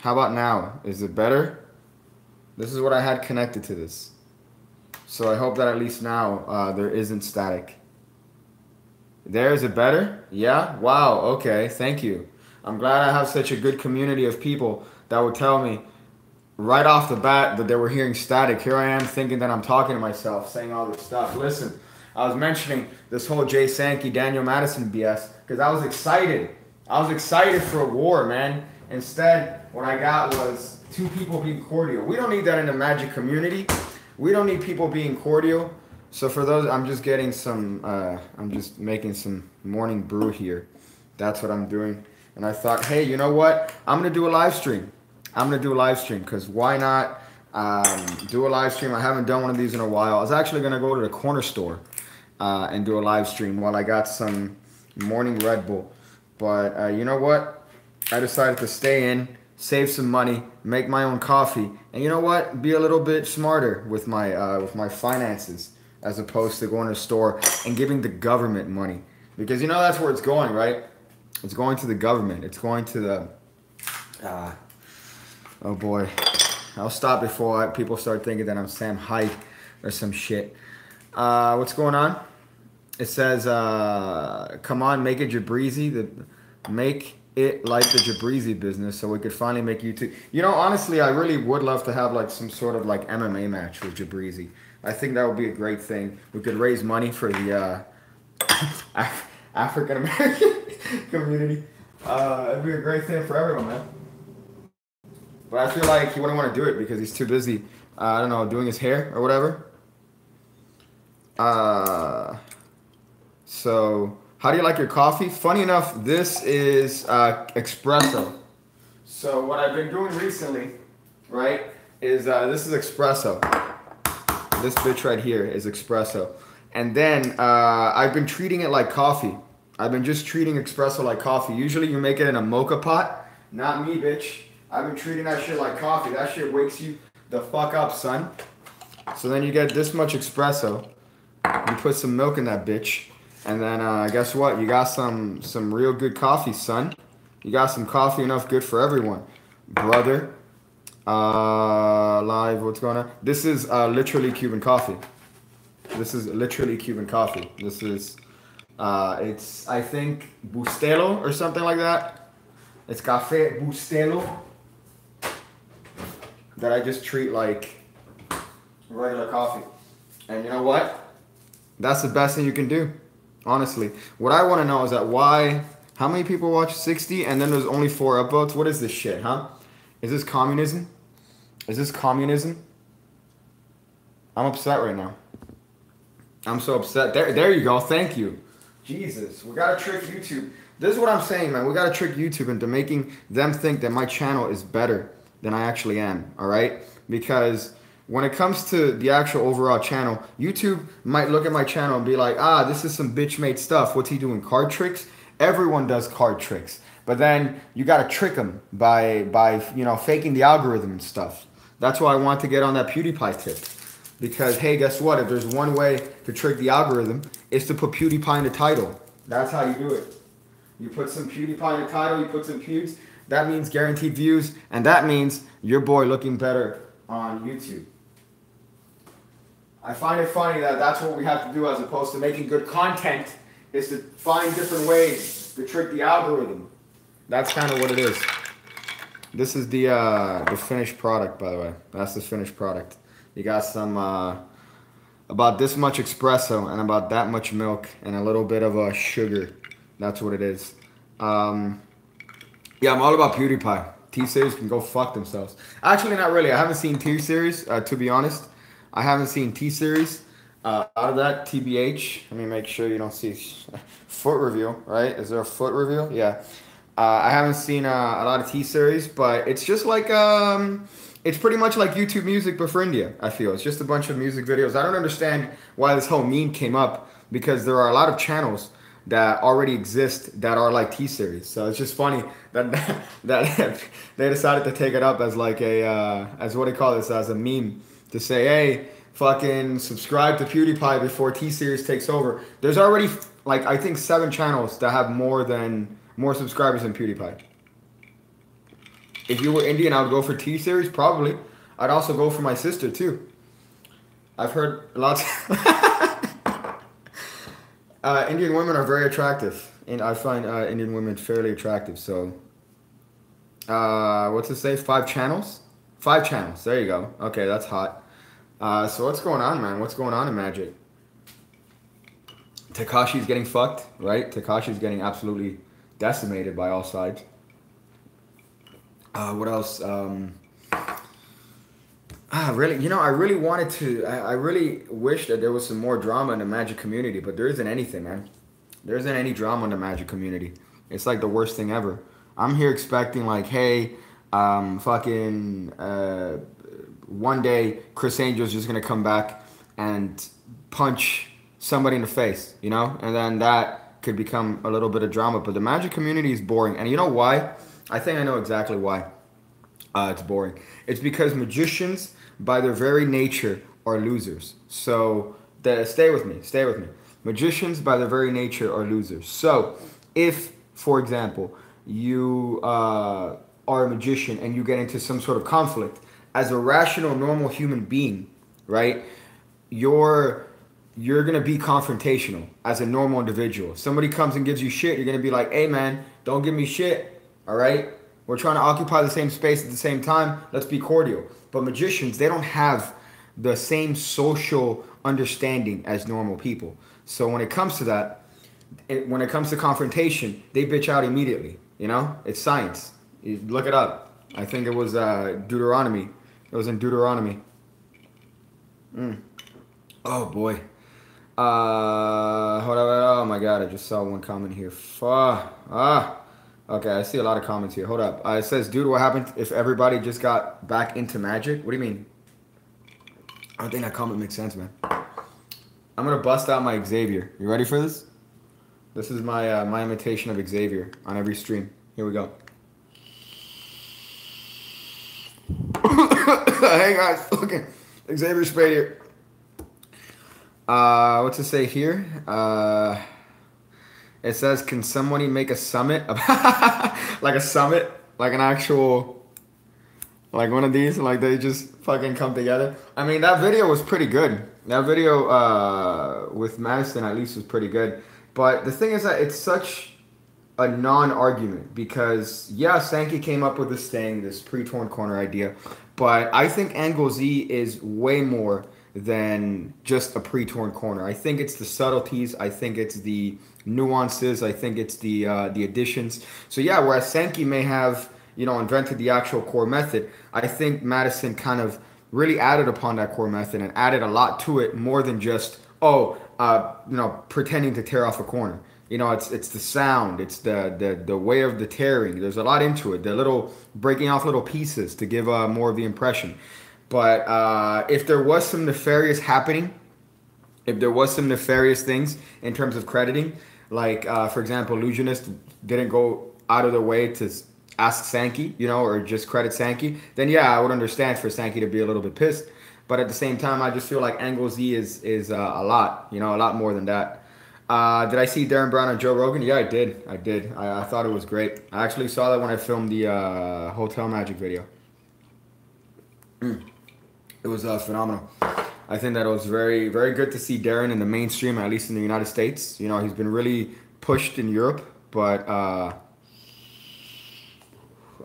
How about now? Is it better? This is what I had connected to this. So I hope that at least now there isn't static. There, is it better? Yeah? Wow, okay, thank you. I'm glad I have such a good community of people that would tell me right off the bat that they were hearing static. Here I am thinking that I'm talking to myself, saying all this stuff. Listen, I was mentioning this whole Jay Sankey, Daniel Madison BS because I was excited. I was excited for a war, man. Instead, what I got was two people being cordial. We don't need that in the Magic community. We don't need people being cordial. So for those, I'm just getting some, I'm just making some morning brew here. That's what I'm doing. And I thought, hey, you know what? I'm going to do a live stream. I'm going to do a live stream because why not do a live stream? I haven't done one of these in a while. I was actually going to go to the corner store and do a live stream while I got some morning Red Bull. But you know what? I decided to stay in, save some money, make my own coffee, and you know what? Be a little bit smarter with my finances as opposed to going to the store and giving the government money. Because you know that's where it's going, right? It's going to the government. It's going to the... oh boy. I'll stop before people start thinking that I'm Sam Hyde or some shit. What's going on? It says, come on, make it Jabrizi. Make it like the Jabrizi business so we could finally make YouTube. You know, honestly, I really would love to have like some sort of like MMA match with Jabrizi. I think that would be a great thing. We could raise money for the African American community. It'd be a great thing for everyone, man. But I feel like he wouldn't want to do it because he's too busy, I don't know, doing his hair or whatever. So, how do you like your coffee? Funny enough, this is espresso. So what I've been doing recently, right, is this is espresso. This bitch right here is espresso. And then I've been treating it like coffee. I've been just treating espresso like coffee. Usually you make it in a mocha pot. Not me, bitch. I've been treating that shit like coffee. That shit wakes you the fuck up, son. So then you get this much espresso. You put some milk in that bitch. And then guess what? You got some real good coffee, son. You got some coffee enough good for everyone. Brother. Live, what's going on? This is literally Cuban coffee. This is literally Cuban coffee. This is, it's, I think, Bustelo or something like that. It's Café Bustelo that I just treat like regular coffee. And you know what? That's the best thing you can do, honestly. What I want to know is that how many people watch 60 and then there's only 4 upvotes? What is this shit, huh? Is this communism? Is this communism? I'm upset right now. I'm so upset. There you go. Thank you. Jesus, we gotta trick YouTube. This is what I'm saying, man. We gotta trick YouTube into making them think that my channel is better than I actually am, all right? Because when it comes to the actual overall channel, YouTube might look at my channel and be like, this is some bitch-made stuff. What's he doing, card tricks? Everyone does card tricks. But then you gotta trick them by you know, faking the algorithm and stuff. That's why I want to get on that PewDiePie tip. Because, hey, guess what? If there's one way to trick the algorithm, it's to put PewDiePie in the title. That's how you do it. You put some PewDiePie in the title, you put some pews. That means guaranteed views, and that means your boy looking better on YouTube. I find it funny that that's what we have to do as opposed to making good content, is to find different ways to trick the algorithm. That's kind of what it is. This is the finished product, by the way. That's the finished product. You got some about this much espresso and about that much milk and a little bit of sugar. That's what it is. Yeah, I'm all about PewDiePie. T-Series can go fuck themselves. Actually, not really. I haven't seen T-Series, to be honest. I haven't seen T-Series. Out of that, TBH. Let me make sure you don't see foot review, right? Is there a foot review? Yeah. I haven't seen a lot of T-Series, but it's just like, it's pretty much like YouTube Music, but for India, I feel. It's just a bunch of music videos. I don't understand why this whole meme came up, because there are a lot of channels that already exist that are like T-Series. So it's just funny that that they decided to take it up as like a, as what do you call this, as a meme, to say, hey, fucking subscribe to PewDiePie before T-Series takes over. There's already, like, I think 7 channels that have more subscribers than PewDiePie. If you were Indian, I would go for T series, probably. I'd also go for my sister too. I've heard lots. Indian women are very attractive, and I find Indian women fairly attractive. So, what's it say? 5 channels? 5 channels. There you go. Okay, that's hot. So what's going on, man? What's going on in Magic? Tekashi's getting fucked, right? Tekashi's getting absolutely decimated by all sides. What else? Really, you know, I really wanted to. I really wish that there was some more drama in the Magic community, but there isn't anything, man. There isn't any drama in the Magic community. It's like the worst thing ever. I'm here expecting like, hey, one day Chris Angel's just gonna come back and punch somebody in the face, you know, and then that could become a little bit of drama. But the Magic community is boring, and you know why? I think I know exactly why. It's boring. It's because magicians, by their very nature, are losers. So, stay with me. Stay with me. Magicians, by their very nature, are losers. So, if, for example, you are a magician and you get into some sort of conflict, as a rational, normal human being, right? You're gonna be confrontational as a normal individual. Somebody comes and gives you shit, you're gonna be like, "Hey, man, don't give me shit." All right? We're trying to occupy the same space at the same time. Let's be cordial. But magicians, they don't have the same social understanding as normal people. So when it comes to that, when it comes to confrontation, they bitch out immediately. You know? It's science. You look it up. I think it was Deuteronomy. It was in Deuteronomy. Oh, boy. Hold on. Oh, my God. I just saw one comment here. Okay, I see a lot of comments here. Hold up. It says, dude, what happened if everybody just got back into Magic? What do you mean? I don't think that comment makes sense, man. I'm going to bust out my Xavier. You ready for this? This is my my imitation of Xavier on every stream. Here we go. Hey, guys. Okay. Xavier Spade here. What's it say here? It says, can somebody make a summit? Like a summit? Like an actual, like one of these? Like they just fucking come together? I mean, that video was pretty good. That video with Madison at least was pretty good. But the thing is that it's such a non-argument because, yeah, Sankey came up with this thing, this pre-torn corner idea. But I think Angle Z is way more than just a pre-torn corner. I think it's the subtleties. I think it's the nuances. I think it's the additions. So yeah, whereas Sankey may have, you know, invented the actual core method, I think Madison kind of really added upon that core method and added a lot to it, more than just pretending to tear off a corner. You know, it's the sound, it's the way of the tearing. There's a lot into it. The little breaking off little pieces to give more of the impression. But if there was some nefarious happening, if there was some nefarious things in terms of crediting, like, for example, Illusionist didn't go out of their way to ask Sankey, you know, or just credit Sankey, then yeah, I would understand for Sankey to be a little bit pissed. But at the same time, I just feel like Angle Z is a lot, you know, a lot more than that. Did I see Darren Brown on Joe Rogan? Yeah, I did. I thought it was great. I actually saw that when I filmed the Hotel Magic video. It was phenomenal. I think that it was very, very good to see Darren in the mainstream, at least in the United States. You know, he's been really pushed in Europe, but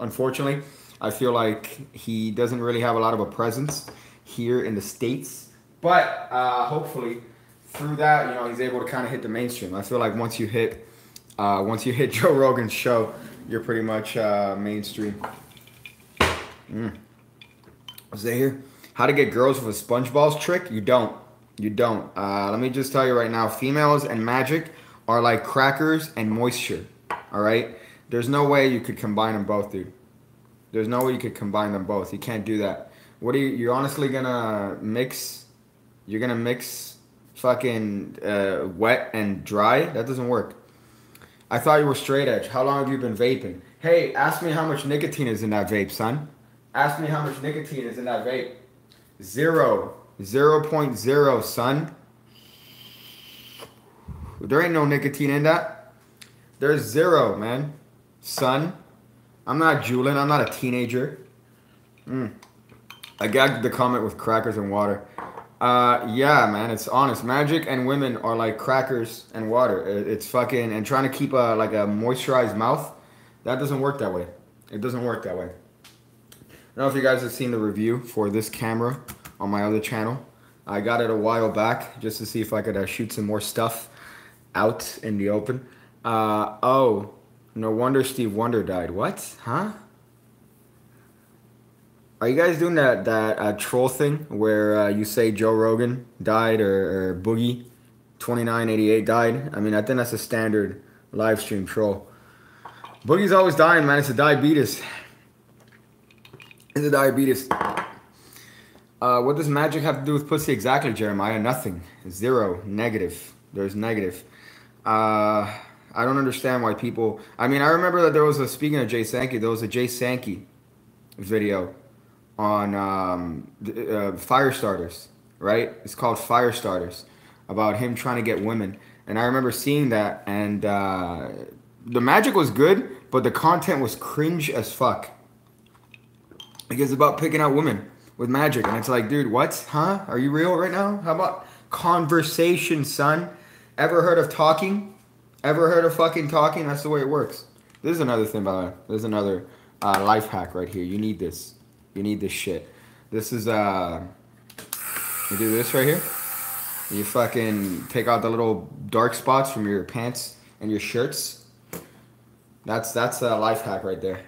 unfortunately, I feel like he doesn't really have a lot of a presence here in the States. But hopefully, through that, you know, he's able to kind of hit the mainstream. I feel like once you hit Joe Rogan's show, you're pretty much mainstream. What's that here? How to get girls with a SpongeBob trick? You don't. Let me just tell you right now, females and Magic are like crackers and moisture. All right? There's no way you could combine them both, dude. There's no way you could combine them both. You can't do that. What are you're honestly gonna mix? You're gonna mix fucking wet and dry? That doesn't work. I thought you were straight edge. How long have you been vaping? Hey, ask me how much nicotine is in that vape, son. Ask me how much nicotine is in that vape. 0.0, son. There ain't no nicotine in that. There's 0, man. Son. I'm not Julian. I'm not a teenager. I gagged the comment with crackers and water. Yeah, man, it's honest. Magic and women are like crackers and water. It's fucking, and trying to keep a like a moisturized mouth, that doesn't work that way. It doesn't work that way. I don't know if you guys have seen the review for this camera on my other channel. I got it a while back just to see if I could shoot some more stuff out in the open. Oh, no wonder Steve Wonder died. What? Huh? Are you guys doing that troll thing where you say Joe Rogan died or Boogie 2988 died? I mean, I think that's a standard live stream troll. Boogie's always dying, man. It's a diabetes. It's a diabetes. What does magic have to do with pussy exactly, Jeremiah? Nothing. Zero. Negative. There's negative. I don't understand why people... I mean, I remember that there was a... Speaking of Jay Sankey, there was a Jay Sankey video on fire starters, right? It's called Fire Starters, about him trying to get women. And I remember seeing that, and the magic was good, but the content was cringe as fuck. Because it's about picking out women with magic, and it's like, dude, what? Huh? Are you real right now? How about conversation, son? Ever heard of talking? Ever heard of fucking talking? That's the way it works. This is another thing, by the way. There's another life hack right here. You need this. You need this shit. This is, you do this right here. You fucking take out the little dark spots from your pants and your shirts. That's a life hack right there.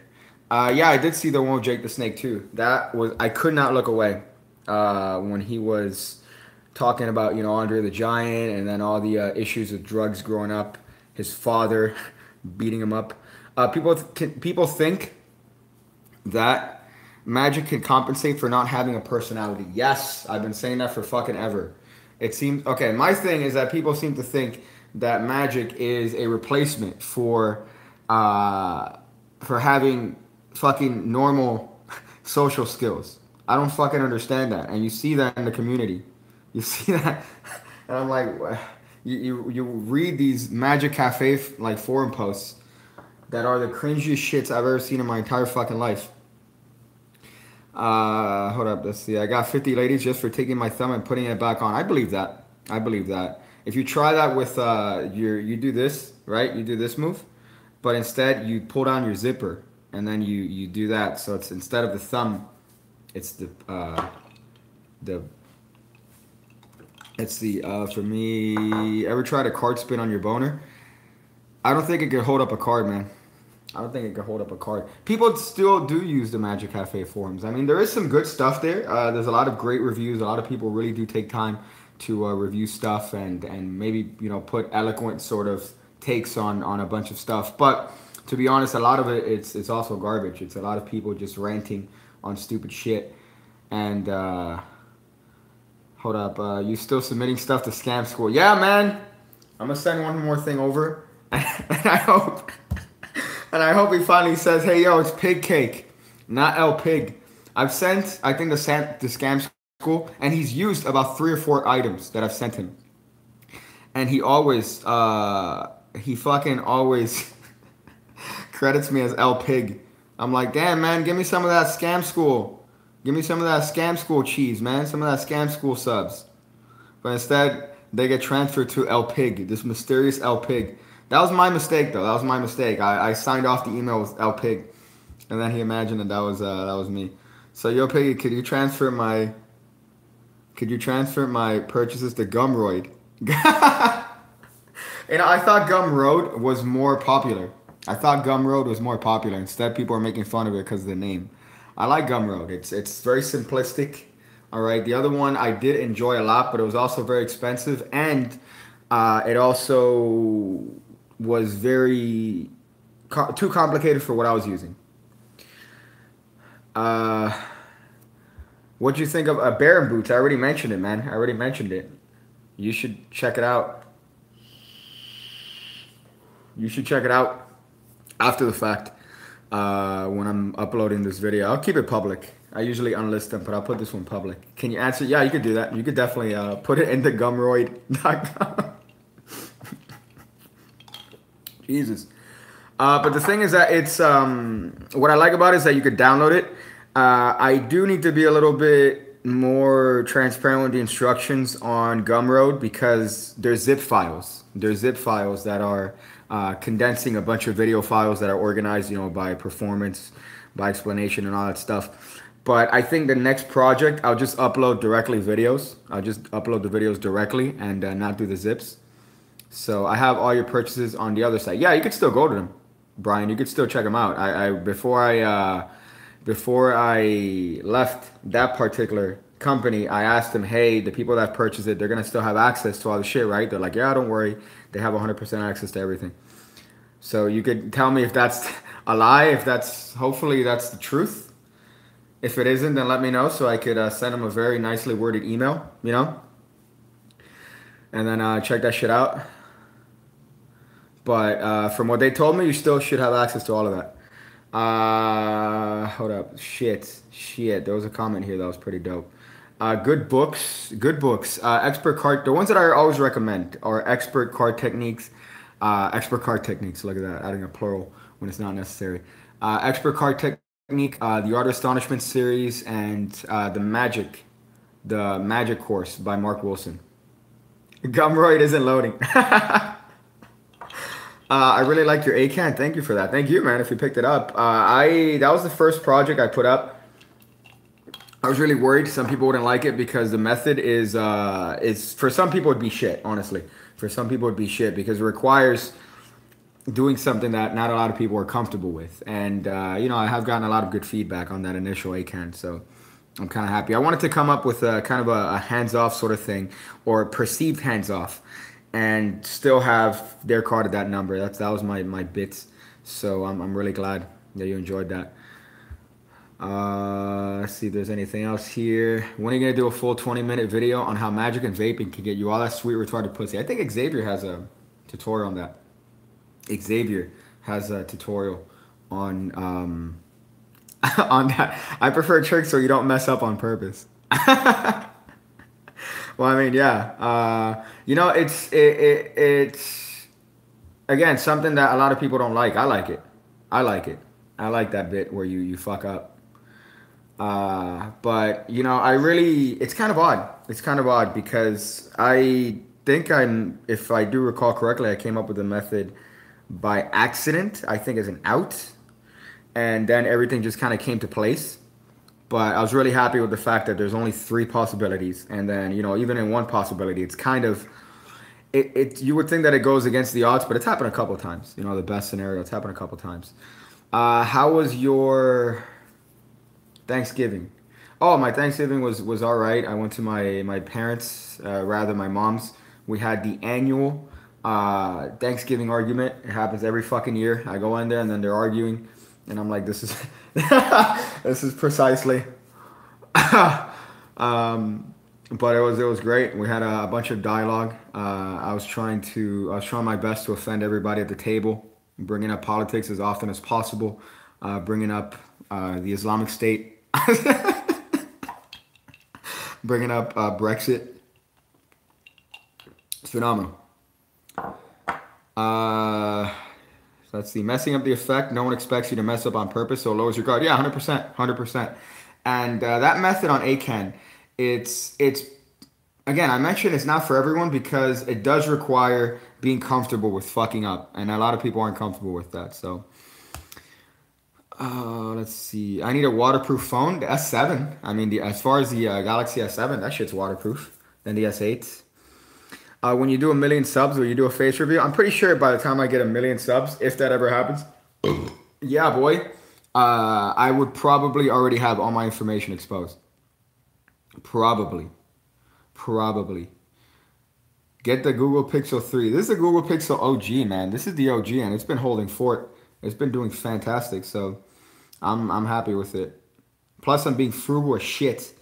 Yeah, I did see the one with Jake the Snake too. That was, I could not look away when he was talking about, you know, Andre the Giant and then all the issues with drugs growing up. His father beating him up. People think that magic can compensate for not having a personality. Yes, I've been saying that for fucking ever. It seems, okay, my thing is that people seem to think that magic is a replacement for having fucking normal social skills. I don't fucking understand that. And you see that in the community. You see that, and I'm like, you read these Magic Cafe like forum posts that are the cringiest shits I've ever seen in my entire fucking life. Hold up, let's see. I got 50 ladies just for taking my thumb and putting it back on. I believe that. I believe that. If you try that with you do this, right? You do this move, but instead you pull down your zipper and then you do that. So it's instead of the thumb, it's the for me. Ever tried a card spin on your boner? I don't think it could hold up a card, man. I don't think it could hold up a card. People still do use the Magic Cafe forums. I mean, there is some good stuff there. There's a lot of great reviews. A lot of people really do take time to review stuff and maybe, you know, put eloquent sort of takes on a bunch of stuff. But to be honest, a lot of it, it's also garbage. It's a lot of people just ranting on stupid shit. And hold up, you still submitting stuff to Scam School? Yeah, man. I'm gonna send one more thing over, and I hope he finally says, "Hey, yo, it's Pigcake, not L Pig." I've sent, I think, the Scam School, and he's used about 3 or 4 items that I've sent him, and he always, he fucking always credits me as L Pig. I'm like, damn, man, give me some of that Scam School. Give me some of that Scam School cheese, man. Some of that Scam School subs. But instead, they get transferred to El Pig, this mysterious El Pig. That was my mistake, though. That was my mistake. I signed off the email with El Pig, and then he imagined that that was me. So, yo, Piggy, could you transfer my purchases to Gumroid? You know, I thought Gumroad was more popular. Instead, people are making fun of it because of the name. I like Gumroad. It's very simplistic. All right. The other one I did enjoy a lot, but it was also very expensive, and it also was very too complicated for what I was using. What'd you think of Baron Boots? I already mentioned it, man. I already mentioned it. You should check it out. You should check it out after the fact. When I'm uploading this video, I'll keep it public. I usually unlist them, but I'll put this one public. Can you answer? Yeah, you could do that. You could definitely put it into Gumroid.com. Jesus. But the thing is that it's what I like about it is that you could download it. I do need to be a little bit more transparent with the instructions on Gumroad because there's zip files. There's zip files that are condensing a bunch of video files that are organized, you know, by performance, by explanation, and all that stuff. But I think the next project, I'll just upload directly videos. I'll just upload the videos directly and not do the zips. So I have all your purchases on the other side. Yeah, you could still go to them, Brian. You could still check them out. Before I left that particular company, I asked them, hey, the people that purchased it, they're gonna still have access to all the shit, right? They're like, yeah, don't worry. They have 100% access to everything. So you could tell me if that's a lie, if that's, hopefully that's the truth. If it isn't, then let me know so I could send them a very nicely worded email, you know? And then check that shit out. But from what they told me, you still should have access to all of that. Hold up. Shit. There was a comment here that was pretty dope. Good books. Expert card. The ones that I always recommend are expert card techniques. Expert card techniques. Look at that. Adding a plural when it's not necessary. Expert card technique. The Art of Astonishment series and the Magic course by Mark Wilson. Gumroid isn't loading. I really like your ACAN. Thank you for that. Thank you, man, if you picked it up. That was the first project I put up. I was really worried some people wouldn't like it because the method is for some people it'd be shit, honestly. For some people it'd be shit because it requires doing something that not a lot of people are comfortable with. And, you know, I have gotten a lot of good feedback on that initial ACAN, so I'm kind of happy. I wanted to come up with a kind of a hands-off sort of thing or perceived hands-off and still have their card at that number. That was my bits. So I'm really glad that you enjoyed that. Let's see if there's anything else here. When are you gonna do a full 20-minute video on how magic and vaping can get you all that sweet retarded pussy? I think Xavier has a tutorial on that. Xavier has a tutorial on on that. I prefer tricks so you don't mess up on purpose. Well, I mean, yeah. You know, it's again something that a lot of people don't like. I like it. I like that bit where you fuck up. But you know, it's kind of odd. It's kind of odd because I think if I do recall correctly, I came up with the method by accident. I think as an out, and then everything just kind of came to place. But I was really happy with the fact that there's only 3 possibilities. And then, you know, even in one possibility, it's kind of, you would think that it goes against the odds, but it's happened a couple of times. You know, the best scenario, it's happened a couple of times. How was your Thanksgiving? Oh, my Thanksgiving was all right. I went to my parents, rather my mom's. We had the annual Thanksgiving argument. It happens every fucking year. I go in there and then they're arguing. And I'm like, this is this is precisely. But it was great. We had a bunch of dialogue. I was trying my best to offend everybody at the table, bringing up politics as often as possible, bringing up the Islamic State, bringing up Brexit. It's phenomenal. Let's see. Messing up the effect. No one expects you to mess up on purpose, so it lowers your guard. Yeah, 100%. 100%. And that method on ACAN, it's again, I mentioned it's not for everyone because it does require being comfortable with fucking up. And a lot of people aren't comfortable with that. So, let's see. I need a waterproof phone. The S7. I mean, as far as the Galaxy S7, that shit's waterproof. Then the S8. When you do 1 million subs or you do a face reveal, I'm pretty sure by the time I get 1 million subs, if that ever happens, yeah, boy, I would probably already have all my information exposed. Probably. Get the Google Pixel 3. This is the Google Pixel OG, man. This is the OG, and it's been holding fort. It's been doing fantastic, so I'm happy with it. Plus, I'm being frugal as shit.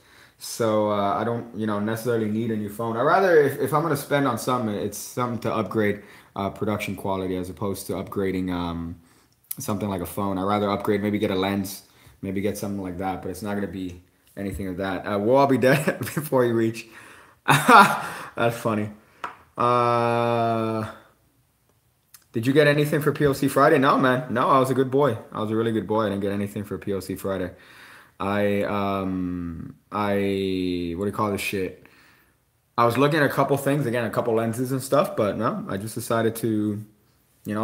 So I don't, you know, necessarily need a new phone. I rather, if I'm gonna spend on something, it's something to upgrade production quality as opposed to upgrading something like a phone. I rather upgrade, maybe get a lens, maybe get something like that. But it's not gonna be anything of that. We'll all be dead before you reach. That's funny. Did you get anything for POC Friday? No, man. No, I was a good boy. I was a really good boy. I didn't get anything for POC Friday. I what do you call this shit? I was looking at a couple things, again, a couple lenses and stuff, but no, I just decided to,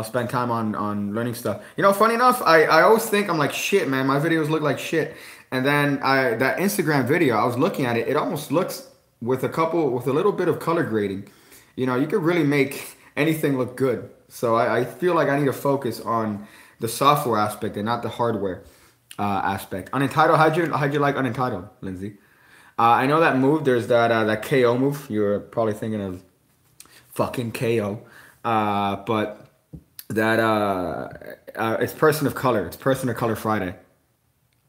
spend time on learning stuff. Funny enough, I always think I'm like, shit, man, my videos look like shit. And then that Instagram video, I was looking at it, it almost looks with a little bit of color grading. You could really make anything look good. So I feel like I need to focus on the software aspect and not the hardware aspect. Unentitled, how'd you like Unentitled, Lindsay? I know that move. There's that KO move. You're probably thinking of fucking KO, but it's Person of Color. It's Person of Color Friday.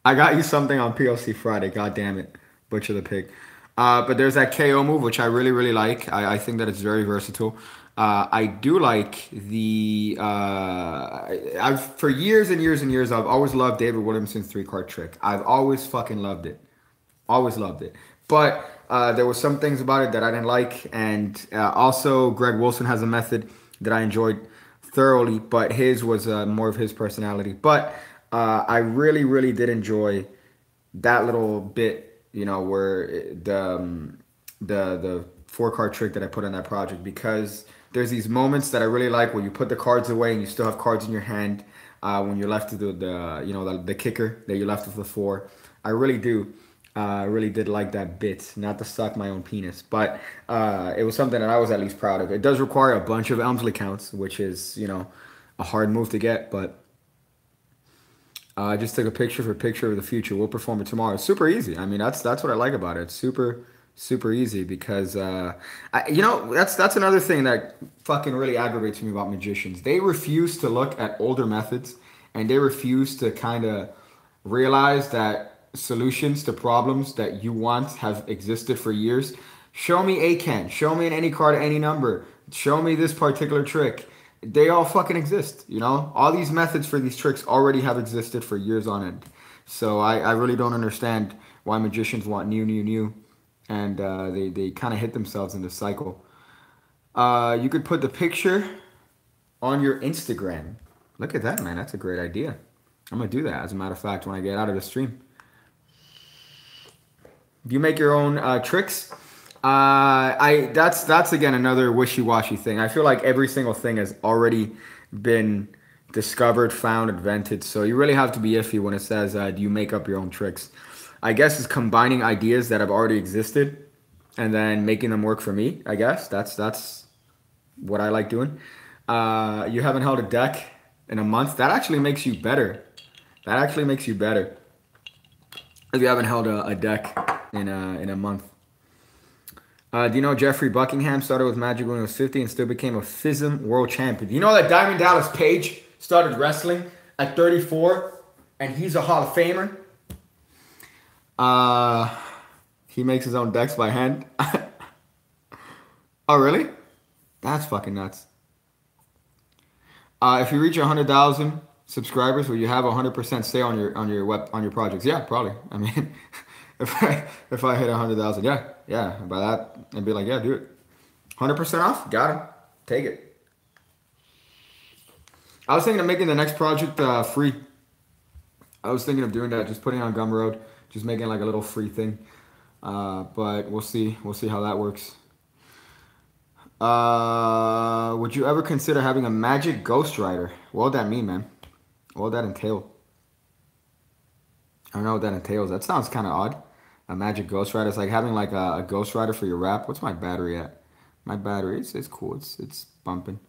I got you something on PLC Friday. God damn it, Butcher the Pig. But there's that KO move, which I really really like. I think that it's very versatile. I do like I've for years and years and years I've always loved David Williamson's 3-card trick. I've always fucking loved it. Always loved it. But there were some things about it that I didn't like. And also, Greg Wilson has a method that I enjoyed thoroughly, but his was more of his personality. But I really, really did enjoy that little bit, where the 4-card trick that I put in that project, because there's these moments that I really like where you put the cards away and you still have cards in your hand when you're left to the kicker that you left with the 4. I really do. I really did like that bit, not to suck my own penis, but it was something that I was at least proud of. It does require a bunch of Elmsley counts, which is, a hard move to get, but I just took a picture for picture of the future. We'll perform it tomorrow. It's super easy. I mean, that's what I like about it. It's super easy because, that's another thing that fucking really aggravates me about magicians. They refuse to look at older methods, and they refuse to kind of realize that solutions to problems that you want have existed for years. Show me a can. Show me an any card, any number. Show me this particular trick. They all fucking exist, All these methods for these tricks already have existed for years on end. So I really don't understand why magicians want new, and they kind of hit themselves in the cycle. You could put the picture on your Instagram. Look at that, man. That's a great idea. I'm going to do that, as a matter of fact, when I get out of the stream. Do you make your own tricks? That's again another wishy-washy thing. I feel like every single thing has already been discovered, found, invented. So you really have to be iffy when it says, do you make up your own tricks? I guess it's combining ideas that have already existed and then making them work for me. I guess that's what I like doing. You haven't held a deck in a month. That actually makes you better. If you haven't held a deck in a month. Do you know Jeffrey Buckingham started with Magic when he was 50 and still became a FISM world champion? Do you know that Diamond Dallas Page started wrestling at 34 and he's a Hall of Famer? He makes his own decks by hand. Oh, really? That's fucking nuts. If you reach 100,000 subscribers, will you have 100% stay on your projects? Yeah, probably. I mean, if I hit 100,000, yeah. By that, I'd be like, yeah, do it. 100% off, got him. Take it. I was thinking of making the next project free. I was thinking of doing that, just putting it on Gumroad, just making like a little free thing. But we'll see. We'll see how that works. Would you ever consider having a magic ghostwriter? What would that mean, man? What would that entail? I don't know what that entails. That sounds kind of odd. A magic ghostwriter. It's like having like a ghostwriter for your rap. What's my battery at? My battery, it's cool. It's bumping.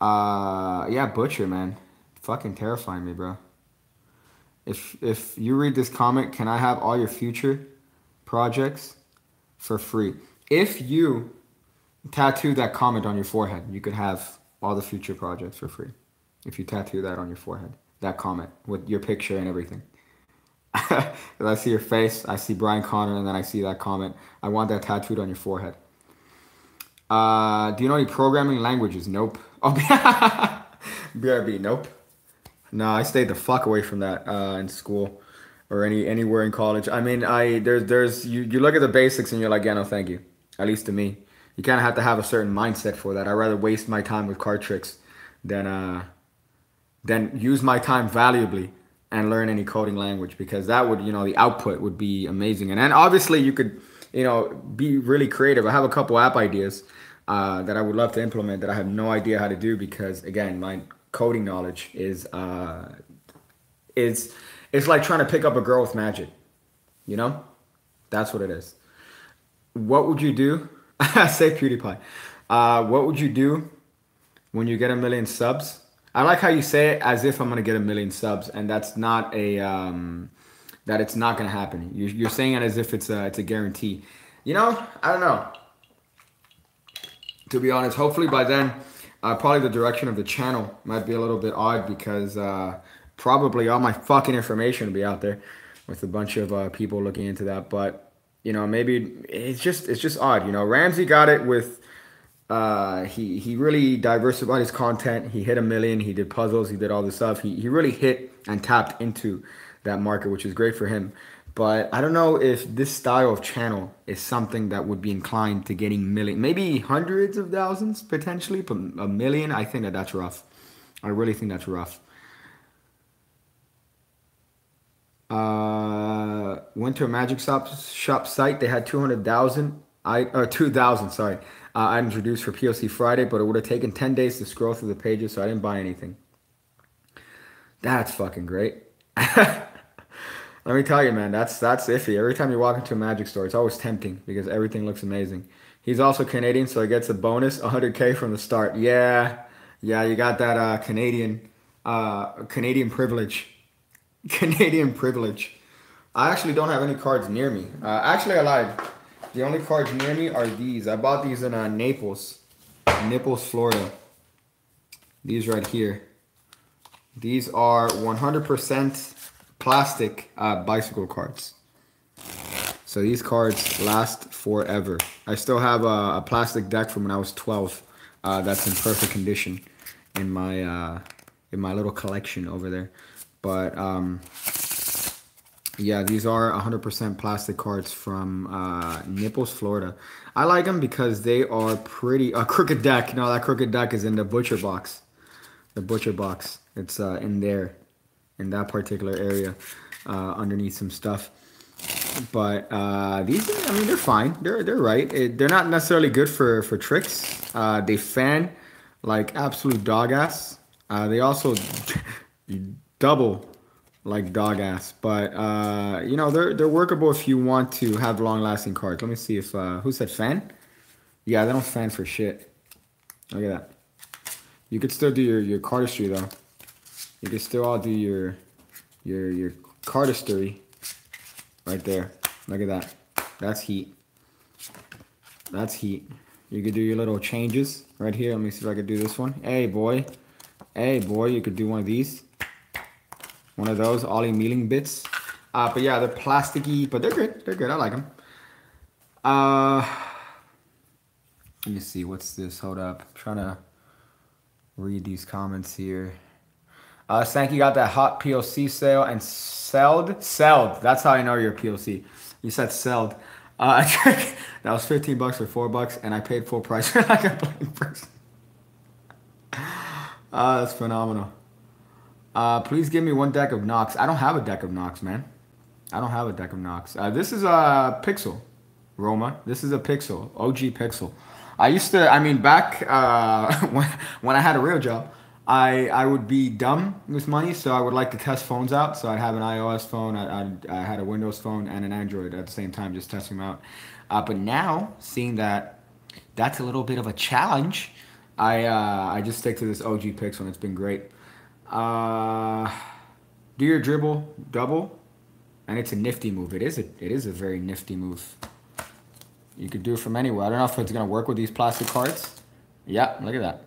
Yeah, Butcher, man. Fucking terrifying me, bro. If you read this comment, can I have all your future projects for free? If you tattoo that comment on your forehead, you could have all the future projects for free. If you tattoo that on your forehead, that comment with your picture and everything. I see your face, I see Brian Connor, and then I see that comment. I want that tattooed on your forehead. Do you know any programming languages? Nope. Oh, BRB, nope. No, I stayed the fuck away from that in school or anywhere in college. I mean, there's you look at the basics and you're like, yeah, no, thank you. At least to me. You kind of have to have a certain mindset for that. I'd rather waste my time with card tricks than use my time valuably and learn any coding language, because that would, the output would be amazing. And then obviously you could, be really creative. I have a couple app ideas that I would love to implement that I have no idea how to do, because again, my coding knowledge is it's like trying to pick up a girl with magic. That's what it is. What would you do? Say PewDiePie. What would you do when you get 1 million subs? I like how you say it as if I'm gonna get 1 million subs, and that's not that it's not gonna happen. You're saying it as if it's a guarantee. I don't know. To be honest, hopefully by then, probably the direction of the channel might be a little bit odd, because probably all my fucking information will be out there with a bunch of people looking into that. But maybe it's just odd. Ramsey got it with he really diversified his content. He hit 1 million. He did puzzles. He did all this stuff. He really hit and tapped into that market, which is great for him. But I don't know if this style of channel is something that would be inclined to getting million, maybe hundreds of thousands potentially, but 1 million, I think that's rough. I really think that's rough. Went to a magic shop site. They had 200,000 2,000 items reduced for POC Friday, but it would have taken 10 days to scroll through the pages, so I didn't buy anything. That's fucking great. Let me tell you, man, that's iffy. Every time you walk into a magic store, it's always tempting because everything looks amazing. He's also Canadian, so he gets a bonus 100K from the start. Yeah, you got that Canadian privilege. Canadian privilege. I actually don't have any cards near me. Actually, I lied. The only cards near me are these. I bought these in Naples, Florida. These right here. These are 100% plastic bicycle cards. So these cards last forever. I still have a plastic deck from when I was 12. That's in perfect condition in my little collection over there. But yeah, these are 100% plastic cards from Naples, Florida. I like them because they are pretty. A crooked deck. No, that crooked deck is in the butcher box. The butcher box. It's in there, in that particular area, underneath some stuff. But these, I mean, they're fine. They're right. They're not necessarily good for tricks. They fan like absolute dog ass. They also double like dog ass. But you know, they're workable if you want to have long lasting cards. Let me see if who said fan? Yeah, they don't fan for shit. Look at that. You could still do your cardistry though. You can still all do your cardistry right there. Look at that. That's heat. That's heat. You could do your little changes right here. Let me see if I could do this one. Hey boy. Hey boy, you could do one of these. One of those Ollie Mealing bits. But yeah, they're plasticky, but they're good. They're good. I like them. Let me see. What's this? Hold up. I'm trying to read these comments here. Sankey got that hot POC sale and selled. That's how I know you're a POC. You said selled. That was $15 for $4, and I paid full price like a blind person. That's phenomenal. Please give me one deck of Nox. I don't have a deck of Nox, man. I don't have a deck of Nox. This is a Pixel, Roma. This is a Pixel, OG Pixel. I used to, I mean, back when I had a real job, I would be dumb with money, so I would like to test phones out. So I'd have an iOS phone, I had a Windows phone, and an Android at the same time, just testing them out. But now, seeing that that's a little bit of a challenge, I just stick to this OG Pixel, and it's been great. Do your dribble double, and it's a nifty move. It is a very nifty move. You could do it from anywhere. I don't know if it's gonna work with these plastic cards. Yeah, look at that.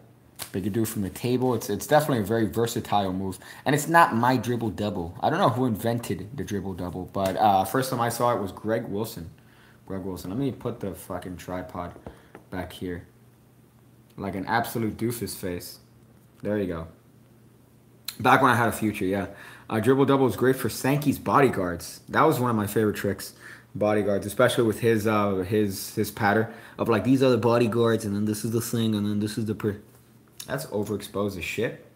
But you could do it from the table. It's definitely a very versatile move, and it's not my dribble double. I don't know who invented the dribble double, but first time I saw it was Greg Wilson. Greg Wilson. Let me put the fucking tripod back here, like an absolute doofus face. There you go. Back when I had a future, yeah. Dribble double is great for Sankey's bodyguards. That was one of my favorite tricks. bodyguards, especially with his pattern of like these are the bodyguards, and then this is the thing, and then this is the that's overexposed as shit,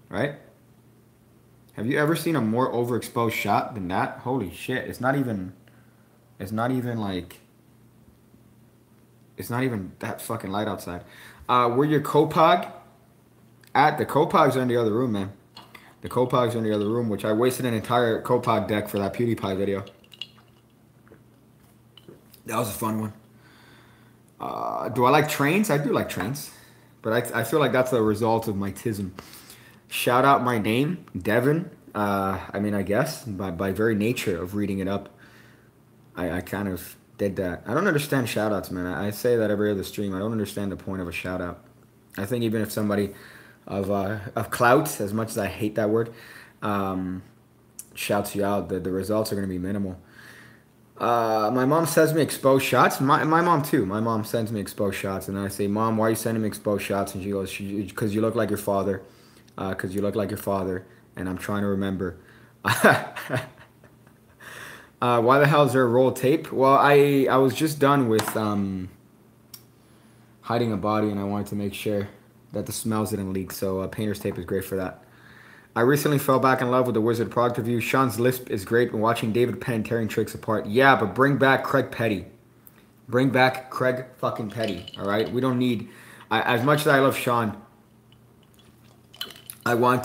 right? Have you ever seen a more overexposed shot than that? Holy shit! It's not even like it's not even that fucking light outside. Where your Copog at? The Copogs are in the other room, man. The Copogs are in the other room, which I wasted an entire Copog deck for that PewDiePie video. That was a fun one. Do I like trains? I do like trains. But I feel like that's a result of my tism. Shout out my name, Devin. I mean, I guess, by very nature of reading it up, I kind of did that. I don't understand shout-outs, man. I say that every other stream. I don't understand the point of a shout-out. I think even if somebody of clout, as much as I hate that word, shouts you out, the results are going to be minimal. My mom sends me exposed shots. My mom too. My mom sends me exposed shots, and then I say, "Mom, why are you sending me exposed shots?" And she goes, "Because you look like your father. Because you look like your father." And I'm trying to remember. Why the hell is there a roll of tape? Well, I was just done with hiding a body, and I wanted to make sure that the smells didn't leak. So painter's tape is great for that. I recently fell back in love with the Wizard product review. Sean's lisp is great when watching David Penn tearing tricks apart. Yeah, but bring back Craig Petty. Bring back Craig fucking Petty, all right? We don't need... as much as I love Sean, I want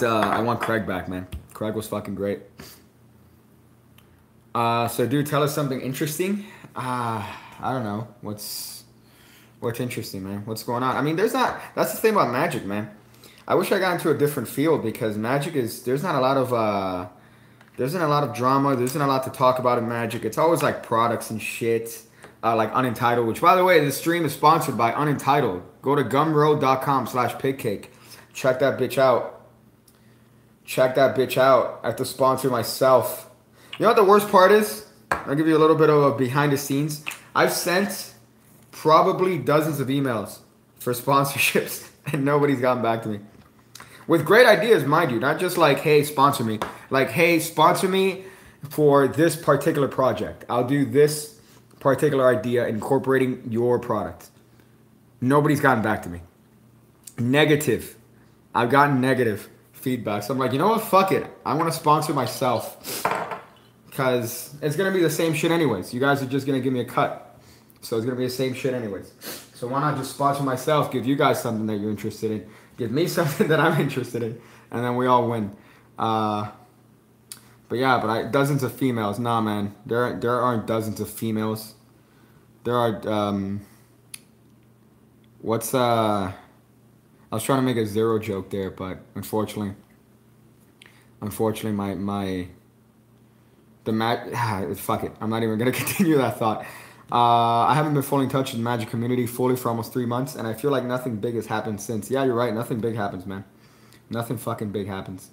Craig back, man. Craig was fucking great. So, dude, tell us something interesting. I don't know. What's interesting, man? What's going on? I mean, there's not... That's the thing about Magic, man. I wish I got into a different field because Magic is... There's not a lot of drama. There isn't a lot to talk about in Magic. It's always like products and shit. Like Unentitled, which, by the way, this stream is sponsored by Unentitled. Go to gumroad.com/pigcake. Check that bitch out. Check that bitch out. I have to sponsor myself. You know what the worst part is? I'll give you a little bit of a behind the scenes. I've sent probably dozens of emails for sponsorships, and nobody's gotten back to me. With great ideas, mind you. Not just like, hey, sponsor me. Like, hey, sponsor me for this particular project. I'll do this particular idea incorporating your product. Nobody's gotten back to me. Negative. I've gotten negative feedback. So I'm like, you know what? Fuck it. I want to sponsor myself. Because it's going to be the same shit anyways. You guys are just going to give me a cut. So it's going to be the same shit anyways. So why not just sponsor myself, give you guys something that you're interested in, give me something that I'm interested in, and then we all win. But yeah, dozens of females. Nah, man. There aren't dozens of females. There are, I was trying to make a zero joke there, but unfortunately, fuck it. I'm not even going to continue that thought. I haven't been fully in touch with the Magic community fully for almost 3 months, and I feel like nothing big has happened since. Yeah, you're right. Nothing big happens, man. Nothing fucking big happens.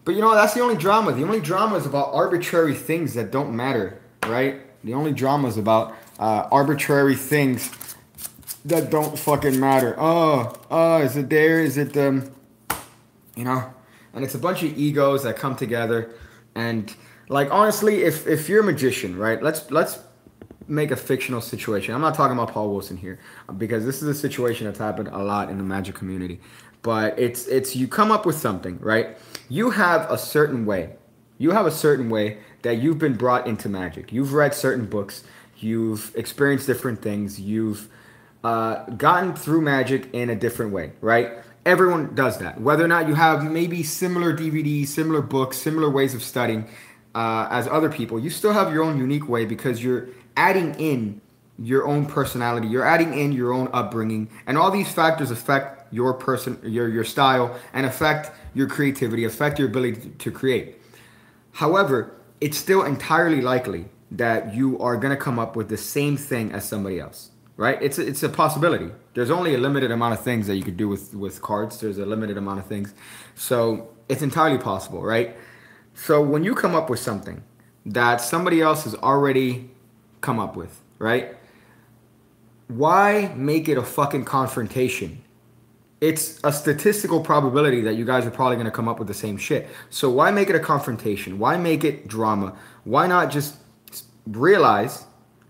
But you know, that's the only drama. The only drama is about arbitrary things that don't matter, right? The only drama is about arbitrary things that don't fucking matter. Is it there? Is it, you know? And it's a bunch of egos that come together. And, like, honestly, if you're a magician, right? Let's make a fictional situation. I'm not talking about Paul Wilson here, because this is a situation that's happened a lot in the Magic community. But it's you come up with something, right? You have a certain way. You have a certain way that you've been brought into Magic. You've read certain books. You've experienced different things. You've gotten through Magic in a different way, right? Everyone does that. Whether or not you have maybe similar DVDs, similar books, similar ways of studying as other people, you still have your own unique way because you're adding in your own personality. You're adding in your own upbringing. And all these factors affect your your style, and affect your creativity, affect your ability to create. However, it's still entirely likely that you are going to come up with the same thing as somebody else, right? It's a possibility. There's only a limited amount of things that you could do with cards. There's a limited amount of things. So it's entirely possible, right? So when you come up with something that somebody else has already come up with, right? Why make it a fucking confrontation? It's a statistical probability that you guys are probably going to come up with the same shit. So why make it a confrontation? Why make it drama? Why not just realize,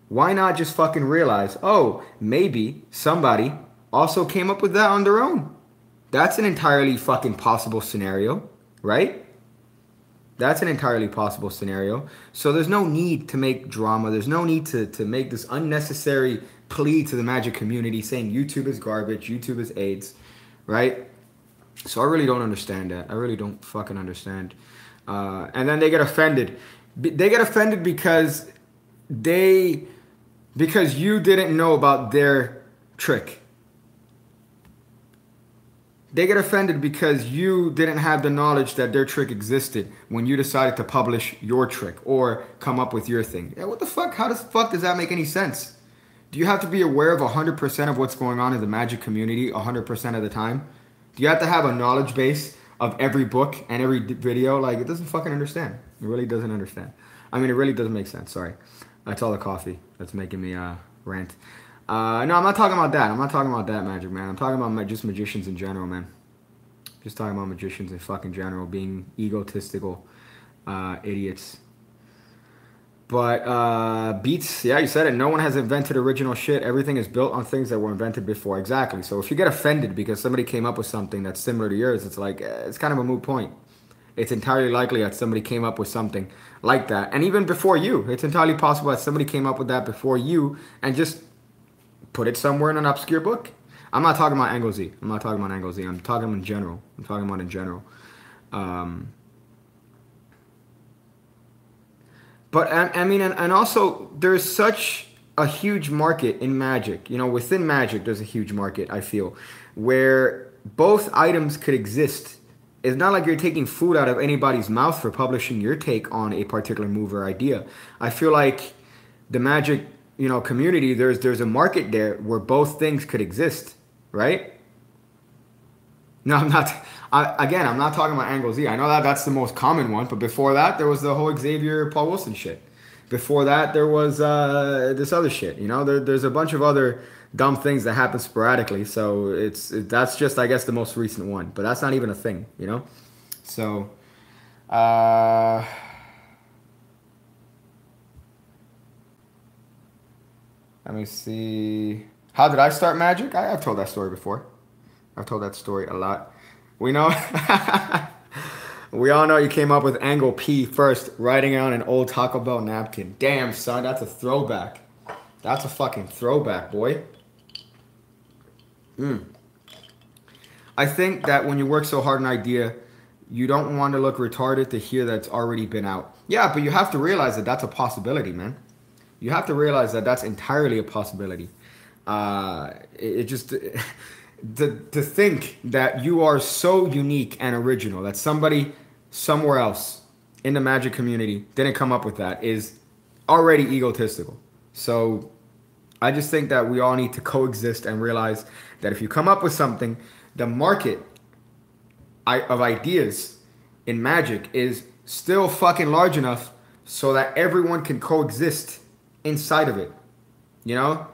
why not just fucking realize, oh, maybe somebody also came up with that on their own. That's an entirely fucking possible scenario, right? That's an entirely possible scenario. So there's no need to make drama. There's no need to make this unnecessary plea to the magic community saying YouTube is garbage, YouTube is AIDS, right? So I really don't understand that. I really don't fucking understand. And then they get offended. They get offended because you didn't know about their trick. They get offended because you didn't have the knowledge that their trick existed when you decided to publish your trick or come up with your thing. Yeah, what the fuck? How the fuck does that make any sense? Do you have to be aware of 100% of what's going on in the magic community 100% of the time? Do you have to have a knowledge base of every book and every video? Like, it doesn't fucking understand. It really doesn't understand. I mean, it really doesn't make sense. Sorry. That's all the coffee that's making me rant. No, I'm not talking about that. I'm not talking about that magic, man. I'm talking about just magicians in general, man. Just talking about magicians in fucking general being egotistical idiots. But Beats, yeah, you said it. No one has invented original shit. Everything is built on things that were invented before. Exactly. So if you get offended because somebody came up with something that's similar to yours, it's like, it's kind of a moot point. It's entirely likely that somebody came up with something like that. And even before you, it's entirely possible that somebody came up with that before you and just put it somewhere in an obscure book. I'm not talking about Angle Z. I'm not talking about Angle Z. I'm talking in general. I'm talking about in general. But I mean, and also there's such a huge market in magic. You know, within magic, there's a huge market, I feel, where both items could exist. It's not like you're taking food out of anybody's mouth for publishing your take on a particular move or idea. I feel like the magic, you know, community, there's a market there where both things could exist, right? No, I'm not. I'm not talking about Angle Z. I know that that's the most common one, but before that, there was the whole Xavier Paul Wilson shit. Before that, there was this other shit. You know, there's a bunch of other dumb things that happen sporadically. So that's just, I guess, the most recent one. But that's not even a thing, you know? So, let me see. How did I start magic? I've told that story before. I've told that story a lot. We know. We all know you came up with Angle P first, writing on an old Taco Bell napkin. Damn, son, that's a throwback. That's a fucking throwback, boy. I think that when you work so hard on an idea, you don't want to look retarded to hear that it's already been out. Yeah, but you have to realize that that's a possibility, man. You have to realize that that's entirely a possibility. It just... To think that you are so unique and original that somebody somewhere else in the magic community didn't come up with that is already egotistical. So I just think that we all need to coexist and realize that if you come up with something, the market of ideas in magic is still fucking large enough so that everyone can coexist inside of it. You know?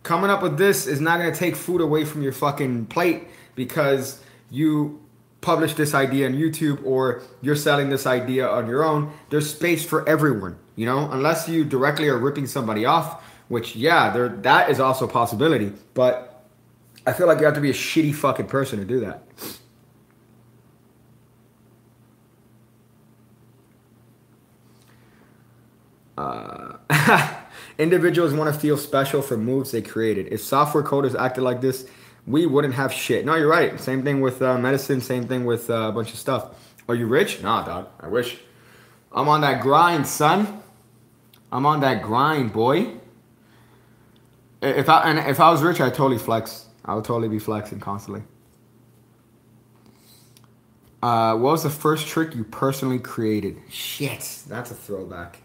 Coming up with this is not going to take food away from your fucking plate because you published this idea on YouTube or you're selling this idea on your own. There's space for everyone, you know, unless you directly are ripping somebody off, which, yeah, that is also a possibility. But I feel like you have to be a shitty fucking person to do that. Individuals want to feel special for moves they created. If software coders acted like this, we wouldn't have shit. No, you're right. Same thing with medicine. Same thing with a bunch of stuff. Are you rich? Nah, dog. I wish. I'm on that grind, son. I'm on that grind, boy. If I was rich, I'd totally flex. I would totally be flexing constantly. What was the first trick you personally created? Shit, that's a throwback.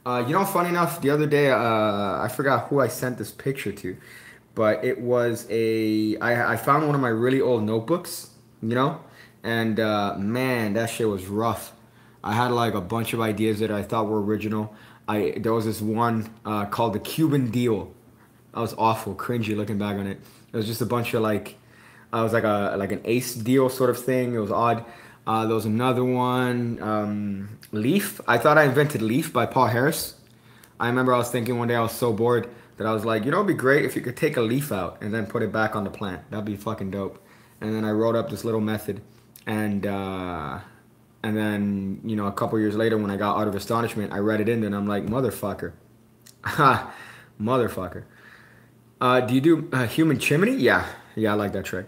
You know, funny enough, the other day, I forgot who I sent this picture to, but it was I found one of my really old notebooks, you know, and man, that shit was rough. I had like a bunch of ideas that I thought were original. There was this one called the Cuban Deal. That was awful, cringy looking back on it. It was just a bunch of like, it was like an ace deal sort of thing. It was odd. There was another one, Leaf. I thought I invented Leaf by Paul Harris. I remember I was thinking one day I was so bored that I was like, you know, it'd be great if you could take a leaf out and then put it back on the plant. That'd be fucking dope. And then I wrote up this little method, and then you know a couple years later when I got out of astonishment, I read it in and I'm like, motherfucker, ha, motherfucker. Do you do human chimney? Yeah, yeah, I like that trick.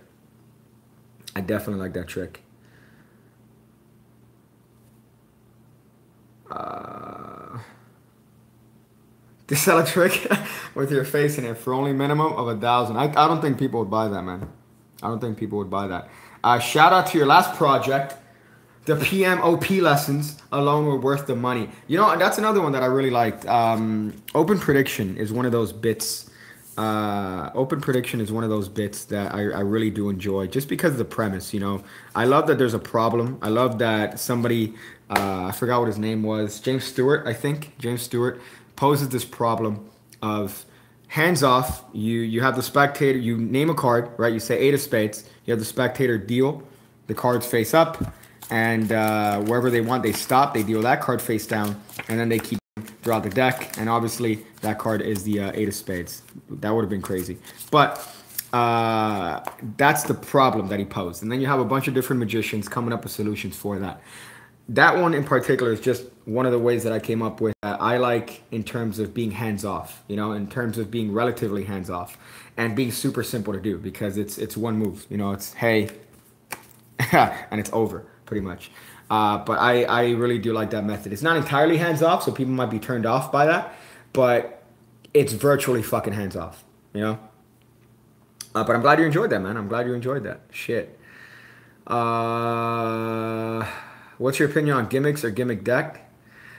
I definitely like that trick. To sell a trick with your face in it for only minimum of 1,000. I don't think people would buy that, man. I don't think people would buy that. Shout out to your last project. The PMOP lessons alone were worth the money. You know, that's another one that I really liked. Open prediction is one of those bits. Open prediction is one of those bits that I really do enjoy just because of the premise, you know. I love that there's a problem. I love that somebody, I forgot what his name was, James Stewart, I think. James Stewart poses this problem of hands off. You have the spectator, you name a card, right? You say 8 of spades. You have the spectator deal. The cards face up. And wherever they want, they stop. They deal that card face down. And then they keep throughout the deck. And obviously, that card is the 8 of spades. That would have been crazy. But that's the problem that he posed. And then you have a bunch of different magicians coming up with solutions for that. That one in particular is just one of the ways that I came up with that I like in terms of being hands-off, you know, in terms of being relatively hands-off and being super simple to do because it's one move, you know, it's hey, and it's over pretty much. But I really do like that method. It's not entirely hands-off, so people might be turned off by that, but it's virtually fucking hands-off, you know? But I'm glad you enjoyed that, man. I'm glad you enjoyed that. Shit. What's your opinion on gimmicks or gimmick deck?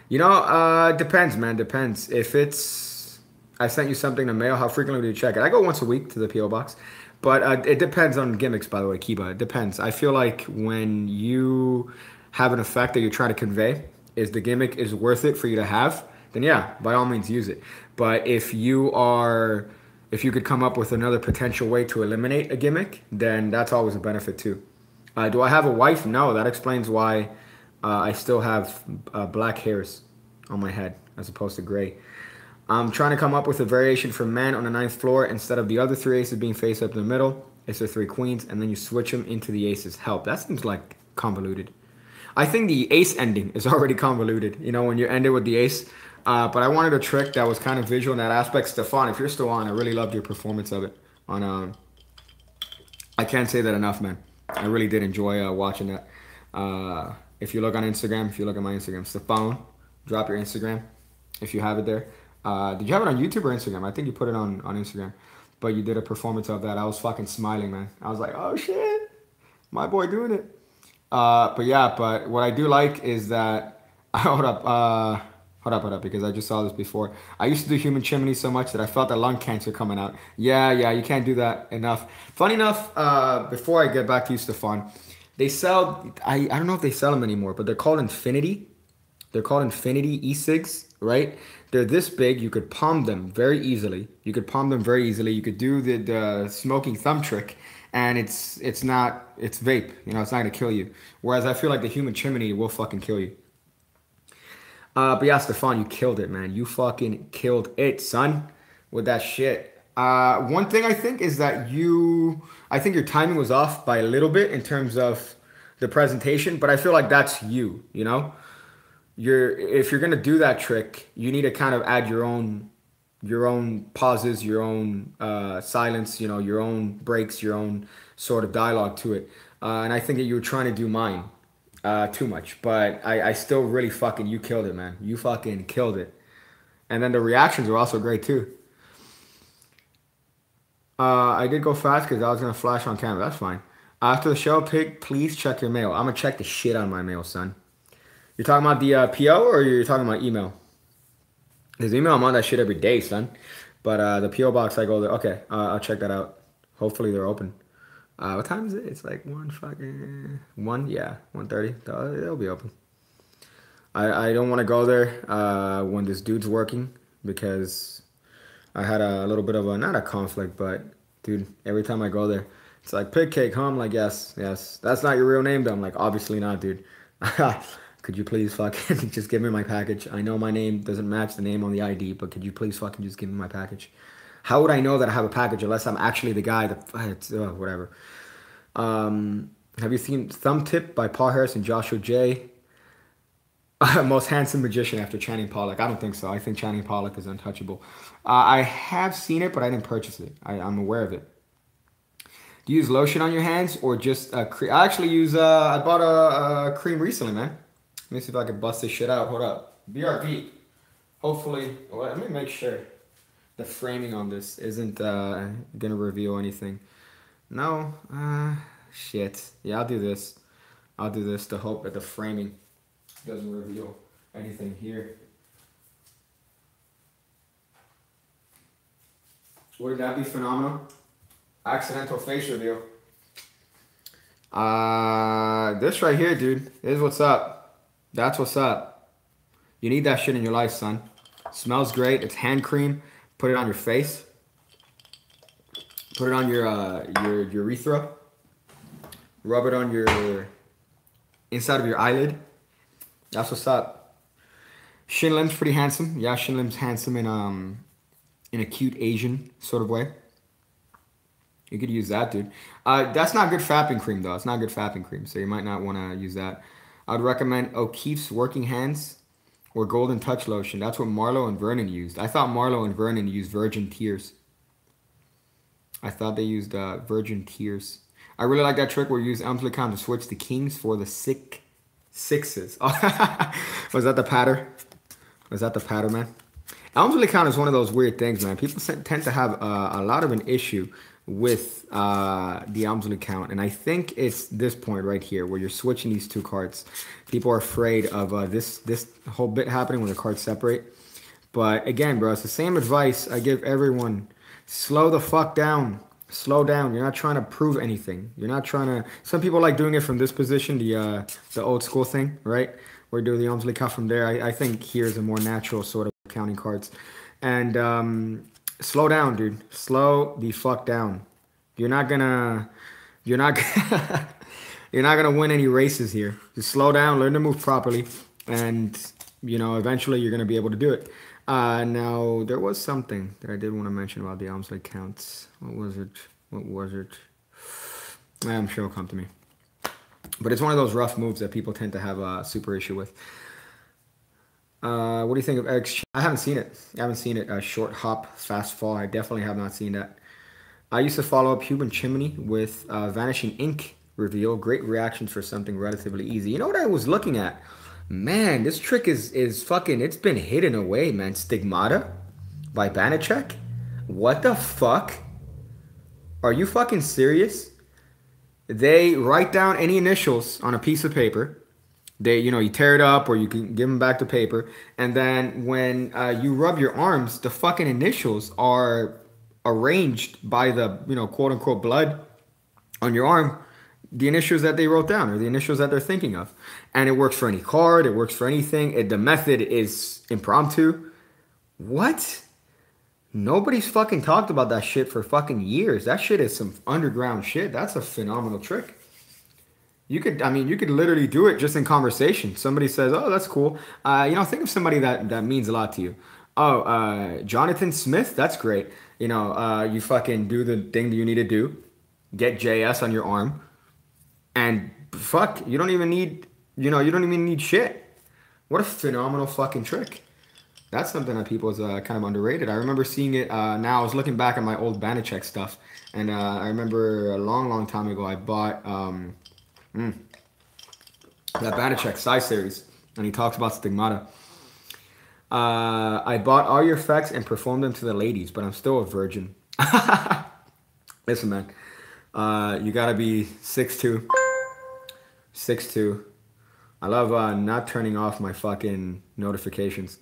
You know, depends, man. Depends. If it's, I sent you something to mail, how frequently do you check it? I go once a week to the P.O. box. But it depends on gimmicks, by the way, Kiba. It depends. I feel like when you have an effect that you're trying to convey, is the gimmick is worth it for you to have, then yeah, by all means use it. But if you could come up with another potential way to eliminate a gimmick, then that's always a benefit too. Do I have a wife? No, that explains why I still have black hairs on my head as opposed to gray. I'm trying to come up with a variation for men on the 9th floor. Instead of the other 3 aces being face up in the middle, it's the 3 queens, and then you switch them into the aces. Help. That seems like convoluted. I think the ace ending is already convoluted, you know, when you end it with the ace. But I wanted a trick that was kind of visual in that aspect. Stefan, if you're still on, I really loved your performance of it. I can't say that enough, man. I really did enjoy watching that. If you look on Instagram, if you look at my Instagram, Stefan, drop your Instagram if you have it there. Did you have it on YouTube or Instagram? I think you put it on Instagram. But you did a performance of that. I was fucking smiling, man. I was like, oh shit, my boy doing it. But yeah, but what I do like is that, hold up, because I just saw this before. I used to do human chimney so much that I felt the lung cancer coming out. Yeah, you can't do that enough. Funny enough, before I get back to you, Stefan, they sell, I don't know if they sell them anymore, but they're called Infinity. They're called Infinity e-cigs, right? They're this big. You could palm them very easily. You could do the smoking thumb trick, and it's vape. You know, it's not gonna kill you. Whereas I feel like the human chimney will fucking kill you. But yeah, Stefan, you killed it, man. You fucking killed it, son, with that shit. One thing I think is that I think your timing was off by a little bit in terms of the presentation, but I feel like that's you know? If you're gonna do that trick, you need to kind of add your own pauses, your own silence, you know, your own breaks, your own sort of dialogue to it. And I think that you were trying to do mine too much, but I still really fucking, you killed it, man. You fucking killed it. And then the reactions were also great too. I did go fast because I was gonna flash on camera. That's fine. After the show, Pig, please check your mail. I'm gonna check the shit on my mail, son. You're talking about the PO or you're talking about email? Because email, I'm on that shit every day, son. But the PO box, I go there. Okay, I'll check that out. Hopefully they're open. What time is it? It's like 1, yeah, 1:30. They'll be open. I don't want to go there when this dude's working because I had a little bit of not a conflict, but dude, every time I go there, it's like Pigcake, huh? I'm like, yes. That's not your real name, though. I'm like, obviously not, dude. Could you please fucking just give me my package? I know my name doesn't match the name on the ID, but could you please fucking just give me my package? How would I know that I have a package unless I'm actually the guy that, whatever. Have you seen Thumb Tip by Paul Harris and Joshua J? Most handsome magician after Channing Pollock. I don't think so. I think Channing Pollock is untouchable. I have seen it, but I didn't purchase it. I'm aware of it. Do you use lotion on your hands or just cream? I actually use, I bought a cream recently, man. Let me see if I can bust this shit out. Hold up. BRB. Hopefully, well, let me make sure the framing on this isn't gonna reveal anything. No, shit. Yeah, I'll do this. I'll do this to hope that the framing doesn't reveal anything here. Wouldn't that be phenomenal? Accidental face reveal. This right here, dude, is what's up. That's what's up. You need that shit in your life, son. Smells great. It's hand cream. Put it on your face. Put it on your urethra. Rub it on your inside of your eyelid. That's what's up. Shin Lim's pretty handsome. Yeah, Shin Lim's handsome in a cute Asian sort of way. You could use that, dude. That's not good fapping cream, though. It's not good fapping cream, so you might not want to use that. I'd recommend O'Keeffe's Working Hands or Golden Touch Lotion. That's what Marlo and Vernon used. I thought Marlo and Vernon used Virgin Tears. I thought they used Virgin Tears. I really like that trick where you use Elmsley Count to switch the kings for the sixes. Was that the patter? Was that the patter, man? Elmsley Count is one of those weird things, man. People tend to have a lot of an issue with the Elmsley Count, and I think it's this point right here where you're switching these two cards. People are afraid of this whole bit happening when the cards separate. But again, bro, it's the same advice I give everyone. Slow the fuck down. Slow down. You're not trying to prove anything. You're not trying to. Some people like doing it from this position, the old school thing, right? Where you do the Elmsley Count from there. I think here's a more natural sort of counting cards. And slow down, dude. Slow the fuck down. You're not gonna you're not gonna win any races here. Just slow down, learn to move properly, and you know, eventually you're gonna be able to do it. Now there was something that I did want to mention about the Elmsley counts. What was it? What was it? I'm sure it'll come to me. But it's one of those rough moves that people tend to have a super issue with. What do you think of X? I haven't seen it. I haven't seen it. Short hop, fast fall. I definitely have not seen that. I used to follow up Cuban Chimney with Vanishing Ink reveal. Great reactions for something relatively easy. You know what I was looking at? Man, this trick is fucking, it's been hidden away, man. Stigmata by Banachek? What the fuck? Are you fucking serious? They write down any initials on a piece of paper. They, you know, you tear it up or you can give them back the paper. And then when you rub your arms, the fucking initials are arranged by the, you know, quote unquote blood on your arm. The initials that they wrote down or the initials that they're thinking of. And it works for any card. It works for anything. The method is impromptu. What? Nobody's fucking talked about that shit for fucking years. That shit is some underground shit. That's a phenomenal trick. You could, I mean, you could literally do it just in conversation. Somebody says, oh, that's cool. You know, think of somebody that means a lot to you. Oh, Jonathan Smith, that's great. You know, you fucking do the thing that you need to do. Get JS on your arm. And fuck, you don't even need, you know, you don't even need shit. What a phenomenal fucking trick. That's something that people is kind of underrated. I remember seeing it, now I was looking back at my old Banachek stuff. And I remember a long, long time ago, I bought that Banachek Psi series. And he talks about Stigmata. I bought all your effects and performed them to the ladies, but I'm still a virgin. Listen, man. You gotta be 6'2". 6'2". I love not turning off my fucking notifications.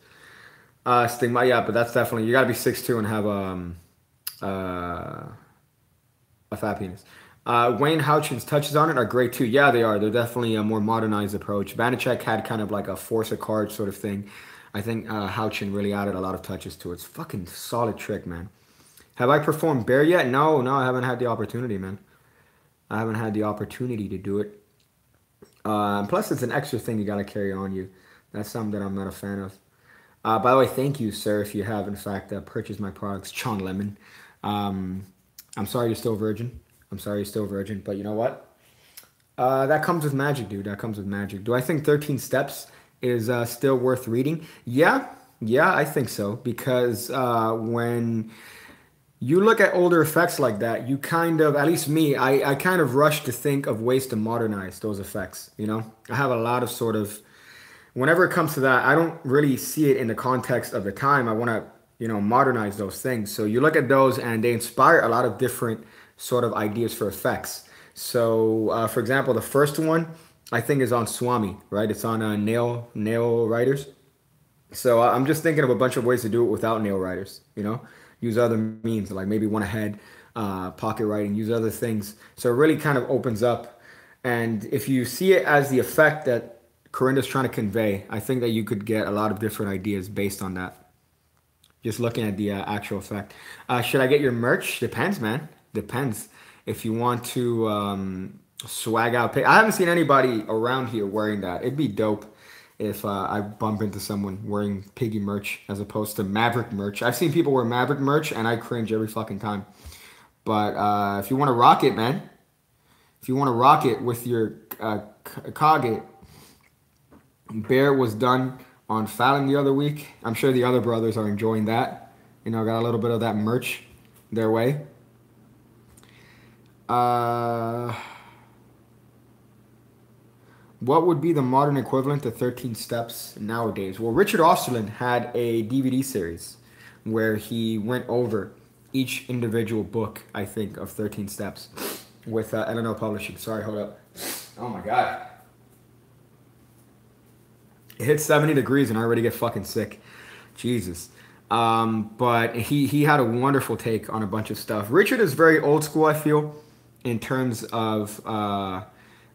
Stigma, yeah, but that's definitely, you gotta be 6'2" and have a fat penis. Wayne Houchin's touches on it are great too. Yeah, they are. They're definitely a more modernized approach. Banachek had kind of like a force a card sort of thing. I think Houchin really added a lot of touches to it. It's fucking solid trick, man. Have I performed Bear yet? No, I haven't had the opportunity, man. I haven't had the opportunity to do it. Plus, it's an extra thing you gotta carry on you. That's something that I'm not a fan of. By the way, thank you, sir, if you have in fact purchased my products, John Lemon. Um, I'm sorry you're still virgin. I'm sorry you're still virgin, but you know what? That comes with magic, dude. That comes with magic. Do I think 13 Steps is still worth reading? Yeah, yeah, I think so. Because when you look at older effects like that, you kind of, at least me, I kind of rush to think of ways to modernize those effects. You know, I have a lot of sort of, whenever it comes to that, I don't really see it in the context of the time. I want to, modernize those things. So you look at those and they inspire a lot of different sort of ideas for effects. So, for example, the first one I think is on Swami, right? It's on nail writers. So I'm just thinking of a bunch of ways to do it without nail writers. Use other means like maybe one ahead, pocket writing, use other things. So it really kind of opens up. And if you see it as the effect that Corinda's trying to convey, I think that you could get a lot of different ideas based on that. Just looking at the actual effect. Should I get your merch? Depends, man. Depends. If you want to swag out, I haven't seen anybody around here wearing that. It'd be dope if I bump into someone wearing Piggy merch as opposed to Maverick merch. I've seen people wear Maverick merch and I cringe every fucking time. But if you want to rock it, man. If you want to rock it with your Kage, Bear was done on Fallon the other week. I'm sure the other brothers are enjoying that. Got a little bit of that merch their way. What would be the modern equivalent to 13 Steps nowadays? Well, Richard Osterlin had a DVD series where he went over each individual book, I think, of 13 Steps with Eleanor Publishing. Sorry, hold up. Oh my God. It hits 70 degrees and I already get fucking sick. Jesus. But he had a wonderful take on a bunch of stuff. Richard is very old school, I feel, in terms of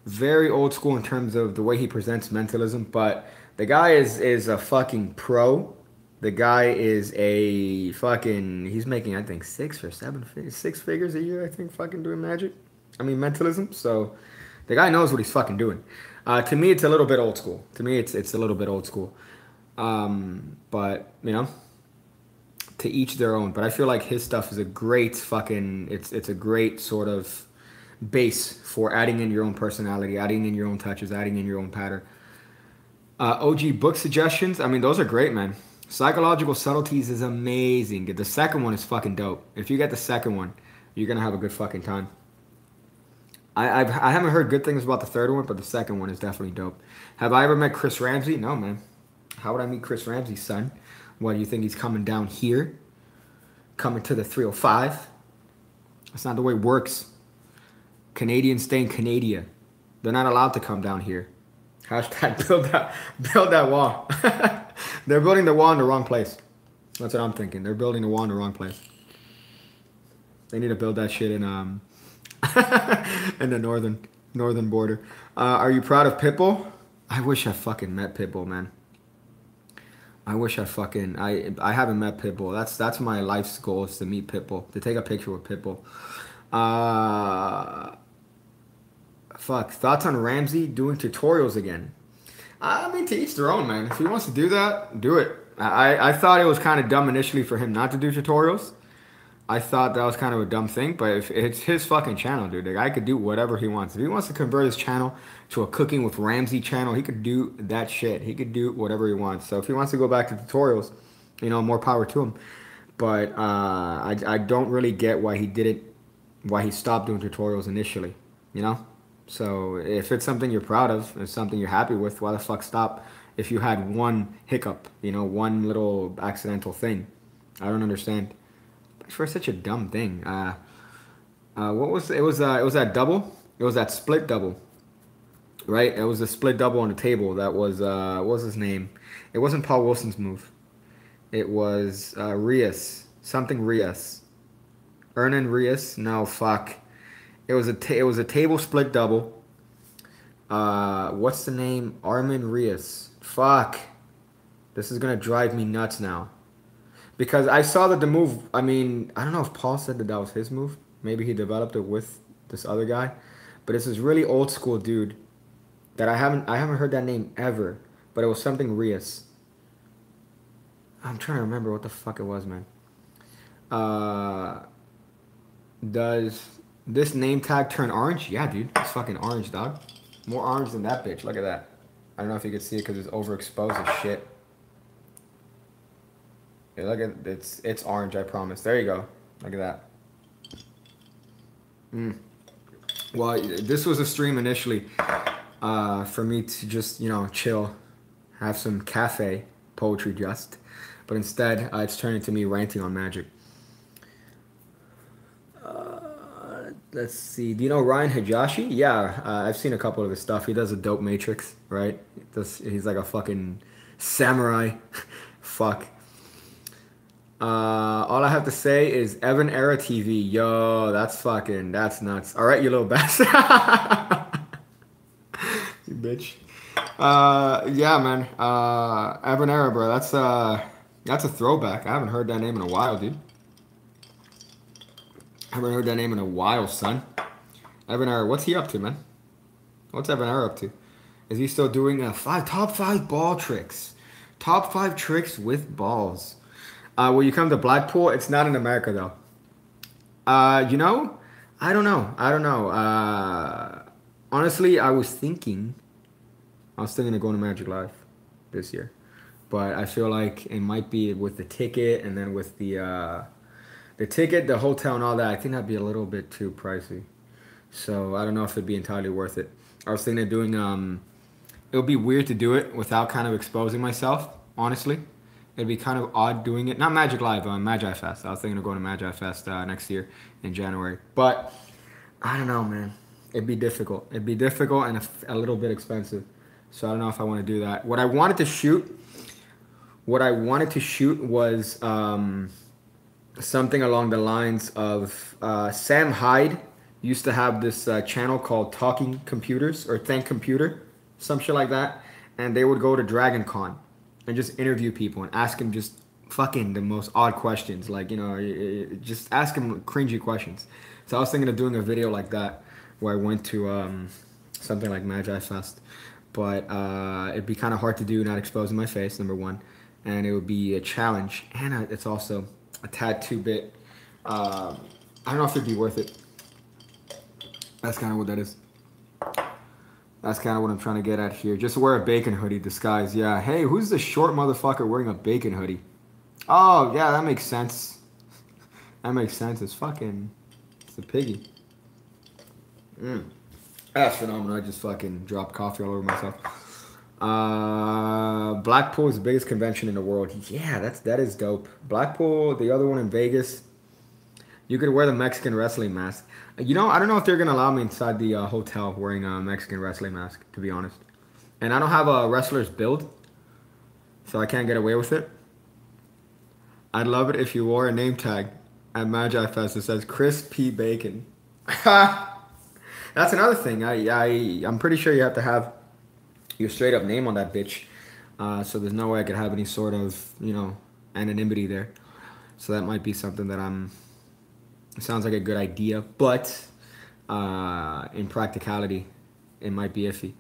very old school in terms of the way he presents mentalism. But the guy is a fucking pro. The guy is a fucking, he's making, I think, 6 figures a year, I think, fucking doing magic. I mean, mentalism. So the guy knows what he's fucking doing. To me, it's a little bit old school. To me, it's a little bit old school. But, to each their own. But I feel like his stuff is a great fucking, it's a great sort of base for adding in your own personality, adding in your own touches, adding in your own pattern. OG book suggestions, I mean, those are great, man. Psychological Subtleties is amazing. The second one is fucking dope. If you get the second one, you're going to have a good fucking time. I haven't heard good things about the third one, but the second one is definitely dope. Have I ever met Chris Ramsey? No, man. How would I meet Chris Ramsey, son? What, do you think he's coming down here? Coming to the 305? That's not the way it works. Canadians stay in Canada. They're not allowed to come down here. Hashtag build that wall. They're building the wall in the wrong place. That's what I'm thinking. They're building the wall in the wrong place. They need to build that shit in in the northern border. Are you proud of Pitbull? I wish I fucking met Pitbull, man. I wish I haven't met Pitbull. That's my life's goal, is to meet Pitbull, to take a picture with Pitbull. Thoughts on Ramsey doing tutorials again? I mean, to each their own, man. If he wants to do that, do it. I thought it was kind of dumb initially for him not to do tutorials. I thought that was kind of a dumb thing, but if it's his fucking channel, dude. The guy could do whatever he wants. If he wants to convert his channel to a Cooking with Ramsey channel, he could do that shit. He could do whatever he wants. So if he wants to go back to tutorials, more power to him. But I don't really get why he stopped doing tutorials initially, So if it's something you're proud of, it's something you're happy with, why the fuck stop if you had one hiccup, one little accidental thing? I don't understand. For such a dumb thing. What was it? It was that double. It was that split double, right? It was a split double on the table. That was what was his name? It wasn't Paul Wilson's move. It was Rios, something Rios, Hernan Rios. No, fuck. It was a table split double. What's the name? Armin Rios. Fuck. This is gonna drive me nuts now. Because I saw that the move, I mean, I don't know if Paul said that was his move. Maybe he developed it with this other guy. But it's this really old school dude that I haven't heard that name ever, but it was something Rias. I'm trying to remember what the fuck it was, man. Does this name tag turn orange? Yeah, dude. It's fucking orange, dog. More orange than that bitch. Look at that. I don't know if you can see it because it's overexposed as shit. Yeah, look at it's orange, I promise. There you go. Look at that. Well, this was a stream initially for me to just, you know, chill, have some cafe poetry just. But instead, it's turned into me ranting on Magic. Let's see. Do you know Ryan Hayashi? Yeah, I've seen a couple of his stuff. He does a dope Matrix, right? He's like a fucking samurai. Fuck. All I have to say is Evan Era TV. Yo, that's nuts. All right, you little bastard. You bitch. Yeah, man. Evan Era, bro. That's a throwback. I haven't heard that name in a while, dude. I haven't heard that name in a while, son. Evan Era, what's he up to, man? What's Evan Era up to? Is he still doing top 5 ball tricks? Top 5 tricks with balls. Will you come to Blackpool? It's not in America, though. You know? I don't know. Honestly, I was thinking of going to Magic Live this year. But I feel like it might be with the ticket and then with the ticket, the hotel, and all that. I think that'd be a little bit too pricey. So I don't know if it'd be entirely worth it. I was thinking of doing, it would be weird to do it without kind of exposing myself, honestly. It'd be kind of odd doing it. Not Magic Live, Magi Fest. I was thinking of going to Magi Fest next year in January. But I don't know, man. It'd be difficult. It'd be difficult and a little bit expensive. So I don't know if I want to do that. What I wanted to shoot was something along the lines of Sam Hyde used to have this channel called Talking Computers or Thank Computer, some shit like that. And they would go to Dragon Con and just interview people and ask them just fucking the most odd questions. Like, you know, just ask them cringy questions. So I was thinking of doing a video like that where I went to something like Magi Fest. But it'd be kind of hard to do, not exposing my face, number one. And it would be a challenge. And it's also a tad too bit. I don't know if it'd be worth it. That's kind of what that is. That's kind of what I'm trying to get at here. Just wear a bacon hoodie disguise. Yeah. Hey, who's the short motherfucker wearing a bacon hoodie? Oh, yeah, that makes sense. That makes sense. It's a piggy. That's phenomenal. I just fucking dropped coffee all over myself. Blackpool is the biggest convention in the world. Yeah, that is dope. Blackpool, the other one in Vegas. You could wear the Mexican wrestling mask. You know, I don't know if they're going to allow me inside the hotel wearing a Mexican wrestling mask, to be honest. And I don't have a wrestler's build, so I can't get away with it. I'd love it if you wore a name tag at Magi Fest that says Chris P. Bacon. That's another thing. I'm pretty sure you have to have your straight up name on that bitch. So there's no way I could have any sort of, you know, anonymity there. So that might be something that it sounds like a good idea, but in practicality, it might be iffy.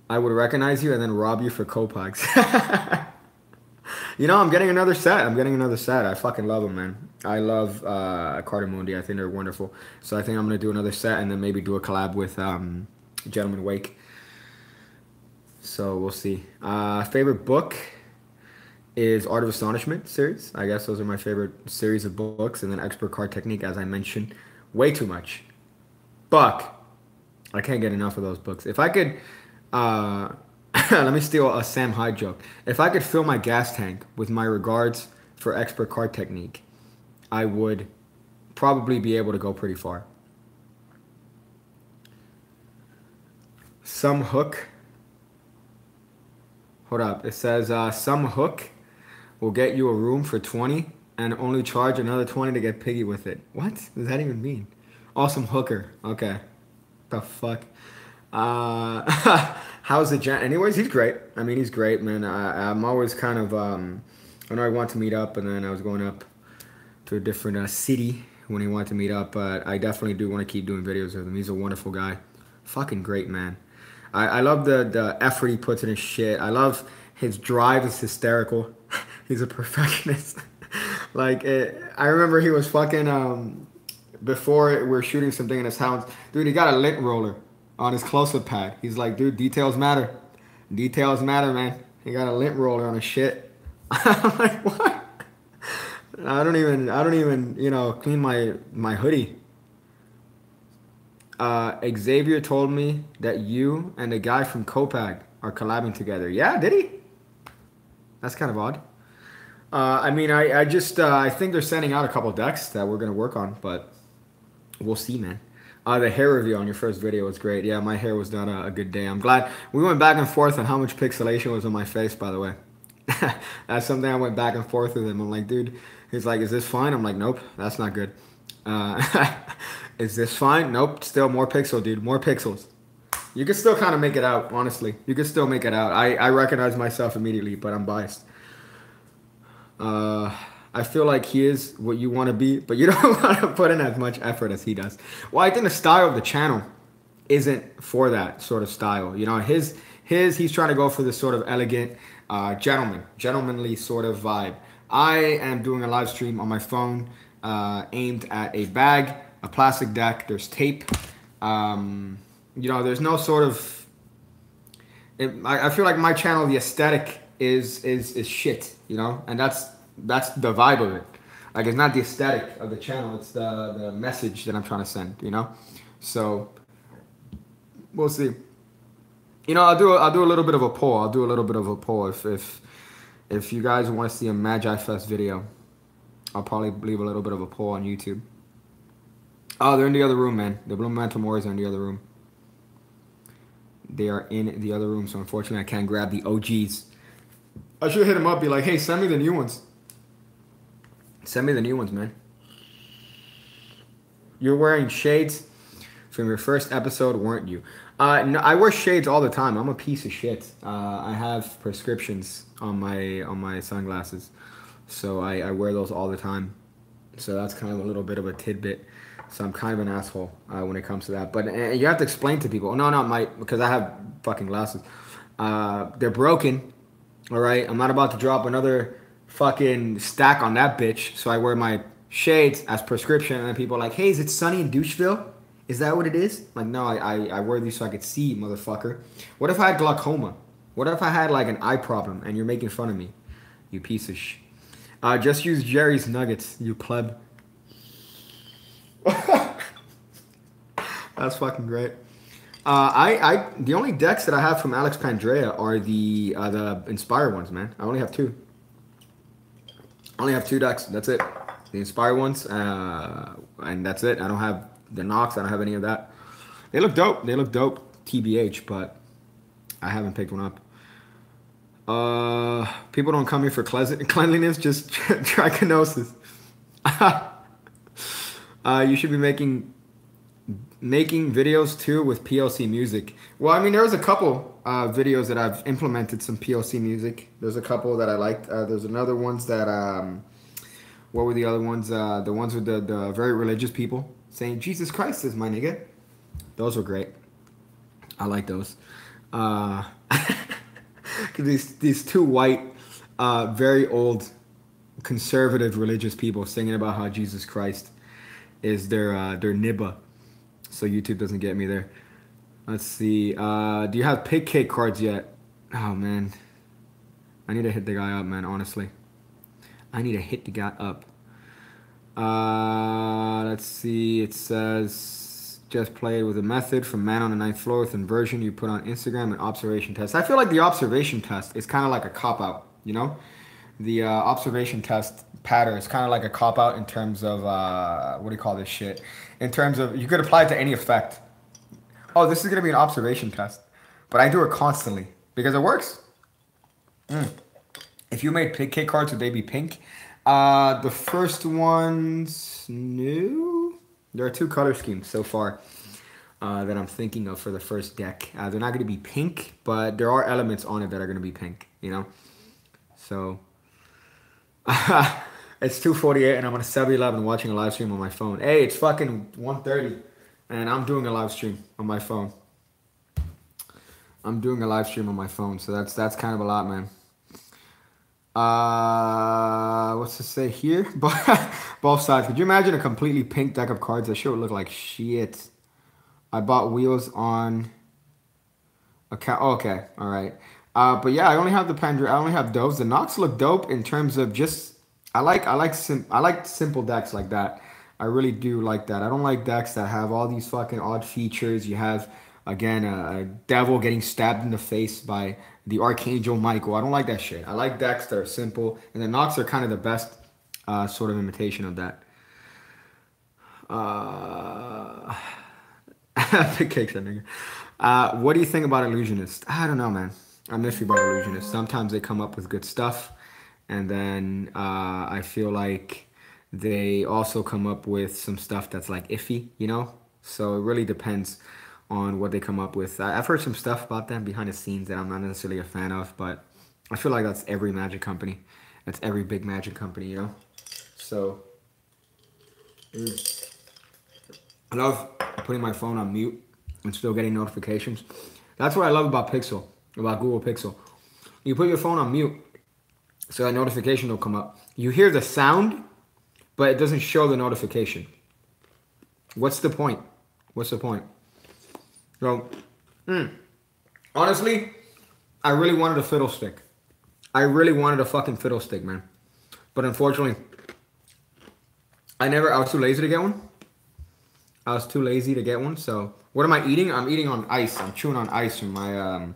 I would recognize you and then rob you for Copacs. You know, I'm getting another set. I fucking love them, man. I love Carter Mundi. I think they're wonderful. So I think I'm going to do another set and then maybe do a collab with Gentleman Wake. So we'll see. Favorite book is Art of Astonishment series. I guess those are my favorite series of books. And then Expert Card Technique, as I mentioned. Way too much. Buck. I can't get enough of those books. If I could... let me steal a Sam Hyde joke. If I could fill my gas tank with my regards for Expert Card Technique, I would probably be able to go pretty far. Some hook. Hold up. It says some hook will get you a room for 20 and only charge another 20 to get piggy with it. What does that even mean? Awesome hooker. Okay. The fuck? How's the Jan? Anyways, he's great. I mean, he's great, man. I'm always kind of, I know I want to meet up, and then I was going up to a different city when he wanted to meet up, but I definitely do want to keep doing videos with him. He's a wonderful guy. Fucking great, man. I love the effort he puts in his shit. I love his drive is hysterical. He's a perfectionist. I remember he was fucking before we were shooting something in his house. Dude, he got a lint roller on his close-up pad. He's like, dude, details matter. Details matter, man. He got a lint roller on his shit. I'm like, what? I don't even, you know, clean my hoodie. Xavier told me that you and the guy from Copag are collabing together. Yeah, did he? That's kind of odd. I mean, I think they're sending out a couple decks that we're gonna work on, but we'll see, man. The hair review on your first video was great. Yeah, my hair was not a good day. I'm glad we went back and forth on how much pixelation was on my face, by the way. That's something I went back and forth with him. I'm like, dude, he's like, is this fine? I'm like, nope, that's not good. Is this fine? Nope, still more pixel, dude, more pixels. You can still kind of make it out, honestly. You can still make it out. I recognize myself immediately, but I'm biased. I feel like he is what you want to be, but you don't want to put in as much effort as he does. Well, I think the style of the channel isn't for that sort of style. You know, he's trying to go for this sort of elegant, gentlemanly sort of vibe. I am doing a live stream on my phone, aimed at a bag, a plastic deck. There's tape. You know, there's no sort of. I feel like my channel, the aesthetic is shit. You know, and that's the vibe of it. Like, it's not the aesthetic of the channel, it's the message that I'm trying to send, you know? So we'll see. You know, I'll do a little bit of a poll. I'll do a little bit of a poll if you guys want to see a Magi Fest video. I'll probably leave a little bit of a poll on YouTube. Oh, they're in the other room, man. The Blue Mantle Moors are in the other room. They are in the other room, so unfortunately I can't grab the OGs. I should hit them up, be like, hey, send me the new ones. Send me the new ones, man. You're wearing shades from your first episode, weren't you? No, I wear shades all the time. I'm a piece of shit. I have prescriptions on my sunglasses, so I wear those all the time. So that's kind of a little bit of a tidbit. So I'm kind of an asshole when it comes to that. But you have to explain to people. No, because I have fucking glasses. They're broken. All right, I'm not about to drop another fucking stack on that bitch. So I wear my shades as prescription, and then people are like, hey, is it sunny in Doucheville? Is that what it is? Like, no, I wear these so I could see, motherfucker. What if I had glaucoma? What if I had like an eye problem and you're making fun of me? You piece of sh. Just use Jerry's Nuggets, you pleb. That's fucking great. The only decks that I have from Alex Pandrea are the Inspire ones, man. I only have two. I only have two decks. That's it. The Inspire ones, and that's it. I don't have the Nox. I don't have any of that. They look dope. They look dope, TBH, but I haven't picked one up. People don't come here for cleanliness, just trichinosis. You should be making videos too with PLC music. Well, I mean, there's a couple videos that I've implemented some PLC music. There's a couple that I liked. There's another ones that what were the other ones? The ones with the very religious people saying Jesus Christ is my nigga. Those were great. I like those. These two white, very old, conservative religious people singing about how Jesus Christ is their nibba. So YouTube doesn't get me there. Let's see. Do you have Pigcake cards yet? Oh, man. I need to hit the guy up, man, honestly. I need to hit the guy up. Let's see. It says, just played with a method from Man on the Ninth Floor with inversion you put on Instagram and observation test. I feel like the observation test is kind of like a cop-out, you know? The observation test pattern is kind of like a cop-out in terms of, what do you call this shit? In terms of, you could apply it to any effect. Oh, this is going to be an observation test. But I do it constantly because it works. If you made Pigcake cards, would they be pink? The first ones, no. There are two color schemes so far that I'm thinking of for the first deck. They're not going to be pink, but there are elements on it that are going to be pink, you know? So, it's 2:48 and I'm on a 7-Eleven watching a live stream on my phone. Hey, it's fucking 1:30 and I'm doing a live stream on my phone. I'm doing a live stream on my phone, so that's kind of a lot, man. What's to say here? Both sides. Could you imagine a completely pink deck of cards? That shit would look like shit. I bought wheels on a cat. Oh, okay, all right. But yeah, I only have the Pandora. I only have those. The Nox look dope in terms of just. I like simple decks like that. I really do like that. I don't like decks that have all these fucking odd features. You have again a devil getting stabbed in the face by the Archangel Michael. I don't like that shit. I like decks that are simple, and the Nox are kind of the best sort of imitation of that. Pigcake, that nigga. What do you think about Illusionist? I don't know, man. I'm iffy about Illusionist. Sometimes they come up with good stuff, and then I feel like they also come up with some stuff that's like iffy, you know? So it really depends on what they come up with. I've heard some stuff about them behind the scenes that I'm not necessarily a fan of, but I feel like that's every Magic company. That's every big Magic company, you know? So I love putting my phone on mute and still getting notifications. That's what I love about Pixel, about Google Pixel. You put your phone on mute, so that notification will come up. You hear the sound, but it doesn't show the notification. What's the point? What's the point? So, honestly, I really wanted a fiddle stick. I really wanted a fucking fiddle stick, man. But unfortunately, I was too lazy to get one. I was too lazy to get one. So, what am I eating? I'm eating on ice. I'm chewing on ice from my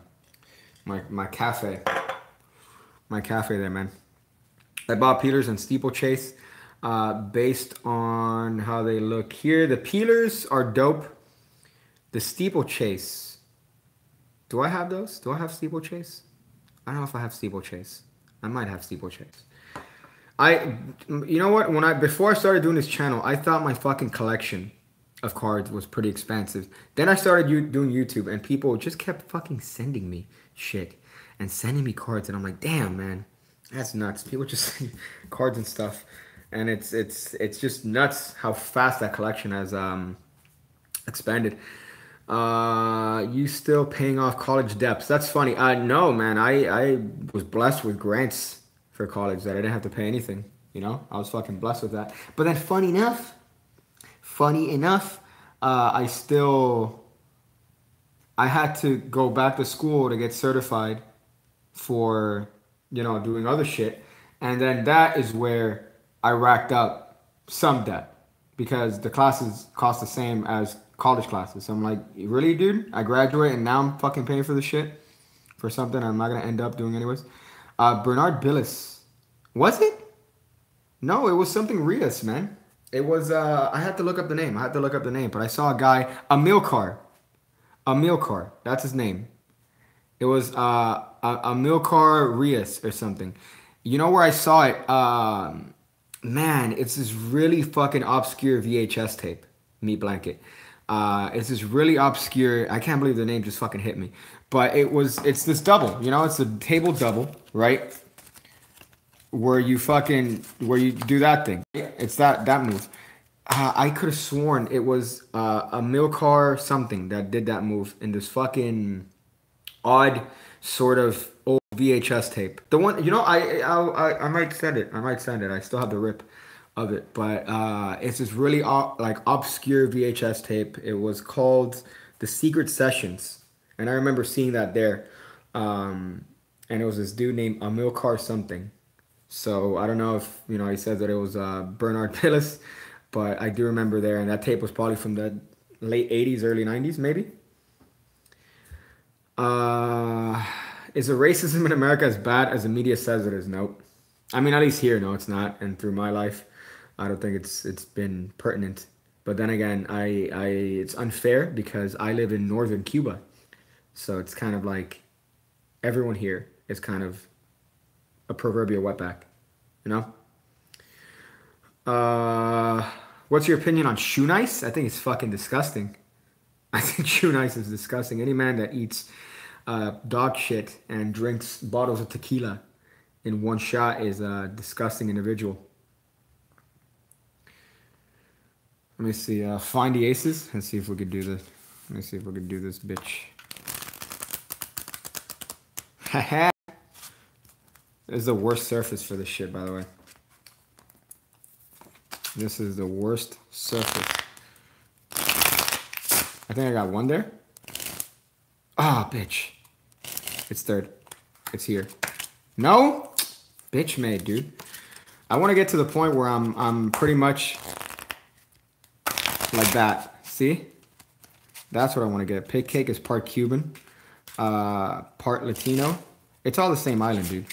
my cafe. My cafe there, man. I bought peelers and steeplechase based on how they look here. The peelers are dope. The steeplechase. Do I have those? Do I have steeplechase? I don't know if I have steeplechase. I might have steeplechase. You know what? Before I started doing this channel, I thought my fucking collection of cards was pretty expensive. Then I started doing YouTube, and people just kept fucking sending me shit and sending me cards, and I'm like, damn, man, that's nuts. People just send cards and stuff, and it's just nuts how fast that collection has expanded. You still paying off college debts? That's funny. No, man, I was blessed with grants for college that I didn't have to pay anything. You know, I was fucking blessed with that. But then, funny enough, I had to go back to school to get certified for, you know, doing other shit. And then that is where I racked up some debt because the classes cost the same as college classes. So I'm like, really, dude? I graduate and now I'm fucking paying for the shit for something I'm not going to end up doing anyways. Bernard Billis. Was it? No, it was something Rios, man. It was, I had to look up the name. But I saw a guy, Amilcar, that's his name. It was Amilcar Rios or something. You know where I saw it? Man, it's this really fucking obscure VHS tape, Meat Blanket. It's this really obscure, I can't believe the name just fucking hit me. But it's this double, you know, it's a table double, right? Where you do that thing. It's that move. I could have sworn it was a Milcar something that did that move in this fucking odd sort of old VHS tape. The one, you know, I might send it. I still have the rip of it, but it's this really like obscure VHS tape. It was called The Secret Sessions, and I remember seeing that there. And it was this dude named Amilcar something. So I don't know if, you know, he said that it was Bernard Billis, but I do remember there, and that tape was probably from the late 80s, early 90s, maybe. Is the racism in America as bad as the media says it is? Nope. I mean, at least here, no, it's not. And through my life, I don't think it's been pertinent. But then again, it's unfair because I live in northern Cuba. So it's kind of like everyone here is kind of a proverbial wetback, you know? What's your opinion on shoe nice? I think it's fucking disgusting. I think shoe nice is disgusting. Any man that eats dog shit and drinks bottles of tequila in one shot is a disgusting individual. Let me see. Find the aces. Let's see if we could do this. Let me see if we could do this, bitch. This is the worst surface for this shit, by the way. This is the worst surface. I think I got one there. Ah, oh, bitch. It's third. It's here. No? Bitch made, dude. I want to get to the point where I'm pretty much like that. See? That's what I want to get. Pigcake is part Cuban, part Latino. It's all the same island, dude.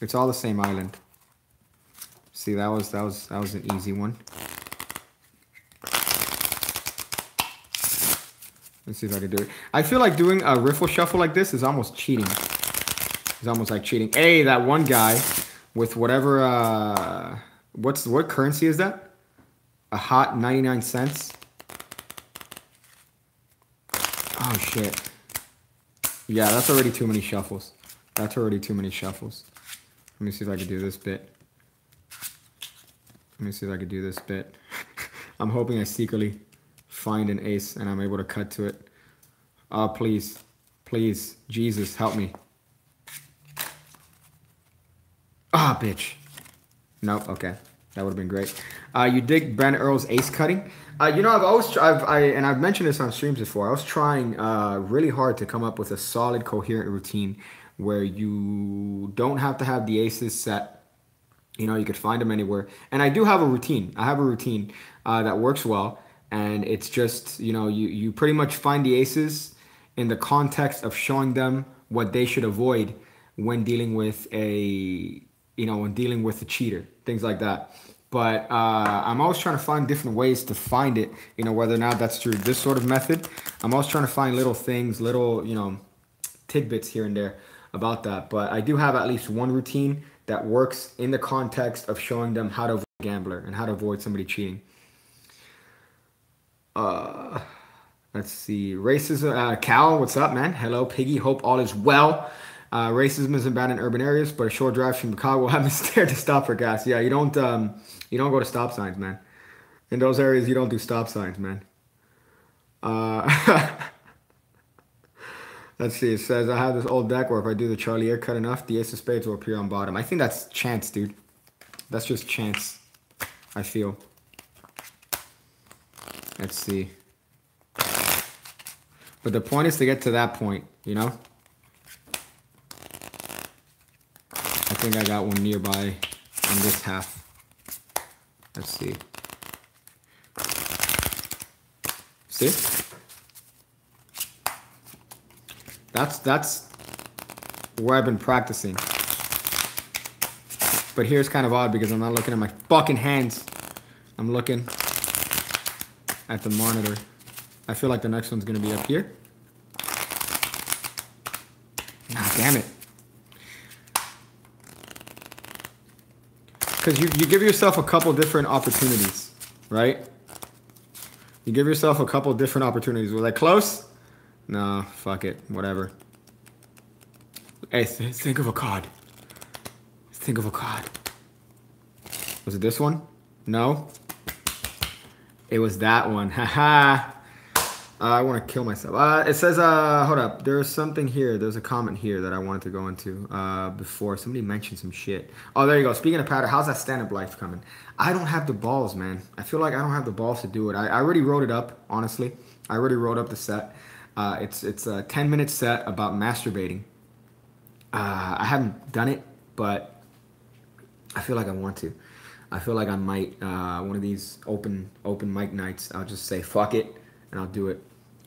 It's all the same island. See, that was an easy one. Let's see if I can do it. I feel like doing a riffle shuffle like this is almost cheating. It's almost like cheating. Hey, that one guy with whatever, what currency is that? A hot 99 cents. Oh, shit. Yeah, that's already too many shuffles. That's already too many shuffles. Let me see if I can do this bit. Let me see if I can do this bit. I'm hoping I secretly find an ace and I'm able to cut to it. Oh, please. Please. Jesus, help me. Ah, oh, bitch. Nope, okay. That would have been great. You dig Ben Earl's ace cutting? You know, I've mentioned this on streams before. I was trying really hard to come up with a solid, coherent routine where you don't have to have the aces set. You know, you could find them anywhere. And I do have a routine. I have a routine that works well. And it's just, you know, you pretty much find the aces in the context of showing them what they should avoid when dealing with a cheater, things like that. But I'm always trying to find different ways to find it, you know, whether or not that's through this sort of method. I'm always trying to find little things, little, you know, tidbits here and there about that. But I do have at least one routine that works in the context of showing them how to avoid a gambler and how to avoid somebody cheating. Let's see. Racism. Cal, what's up, man? Hello, Piggy. Hope all is well. Racism isn't bad in urban areas, but a short drive from Chicago will have me scared to stop for gas. Yeah, you don't go to stop signs, man. In those areas, you don't do stop signs, man. Let's see. It says I have this old deck where if I do the Charlie Air cut enough, the ace of spades will appear on bottom. I think that's chance, dude. That's just chance. I feel. Let's see. But the point is to get to that point, you know? I think I got one nearby on this half. Let's see. See? That's where I've been practicing. But here's kind of odd because I'm not looking at my fucking hands. I'm looking at the monitor. I feel like the next one's gonna be up here. Ah, damn it. Because you give yourself a couple different opportunities, right? You give yourself a couple different opportunities. Was I close? No, fuck it, whatever. Hey, think of a card. Think of a card. Was it this one? No. It was that one. Haha. I want to kill myself. It says, hold up. There's something here. There's a comment here that I wanted to go into before. Somebody mentioned some shit. Oh, there you go. Speaking of powder, how's that stand-up life coming? I don't have the balls, man. I feel like I don't have the balls to do it. I already wrote it up, honestly. I already wrote up the set. It's a 10-minute set about masturbating. I haven't done it, but I feel like I want to. I feel like I might, one of these open mic nights, I'll just say fuck it and I'll do it.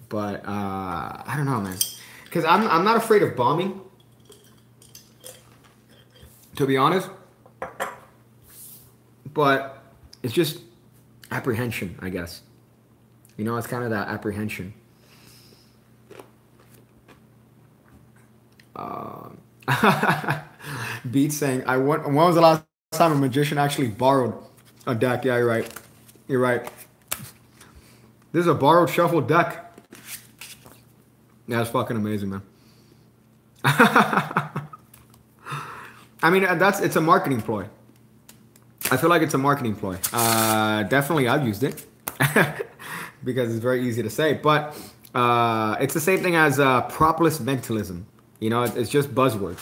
But I don't know, man, because I'm not afraid of bombing, to be honest. But it's just apprehension, I guess. You know, it's kind of that apprehension. Beat saying, when was the last time a magician actually borrowed a deck? Yeah, you're right. You're right. This is a borrowed shuffle deck. Yeah, it's fucking amazing, man. I mean, it's a marketing ploy. I feel like it's a marketing ploy. Definitely, I've used it because it's very easy to say. But it's the same thing as propless mentalism. You know, it's just buzzwords.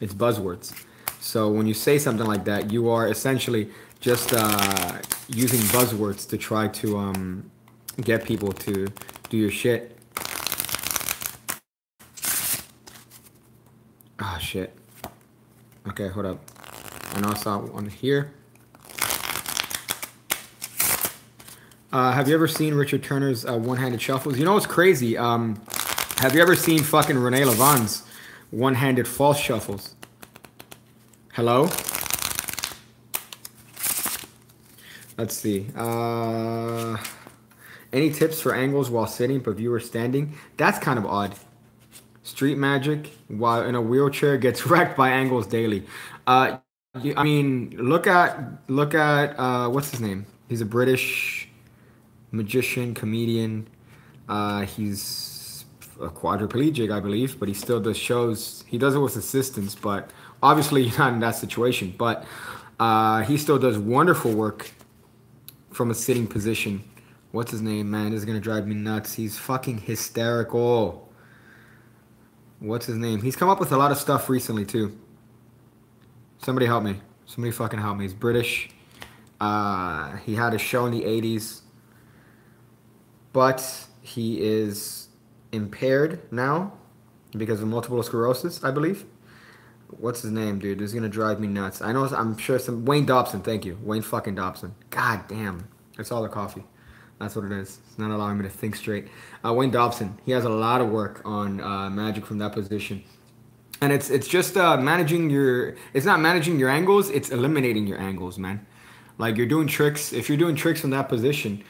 It's buzzwords. So when you say something like that, you are essentially just using buzzwords to try to get people to do your shit. Ah, shit. Okay, hold up. I know I saw one here. Have you ever seen Richard Turner's one-handed shuffles? You know what's crazy? Have you ever seen fucking Renee Lavon's one-handed false shuffles? Hello? Let's see. Any tips for angles while sitting but viewers standing? That's kind of odd. Street magic while in a wheelchair gets wrecked by angles daily. I mean, look at what's his name? He's a British magician, comedian. He's a quadriplegic, I believe, but he still does shows. He does it with assistance, but obviously not in that situation. But he still does wonderful work from a sitting position. What's his name, man? This is gonna drive me nuts. He's fucking hysterical. What's his name? He's come up with a lot of stuff recently too. Somebody help me. Somebody fucking help me. He's British. He had a show in the 80s. But he is impaired now because of multiple sclerosis, I believe. What's his name, dude? This is gonna drive me nuts. I know, I'm sure some... Wayne Dobson, thank you. Wayne fucking Dobson. God damn. It's all the coffee. That's what it is. It's not allowing me to think straight. Wayne Dobson, he has a lot of work on magic from that position. And it's just managing your... It's not managing your angles, it's eliminating your angles, man. Like, you're doing tricks. If you're doing tricks from that position,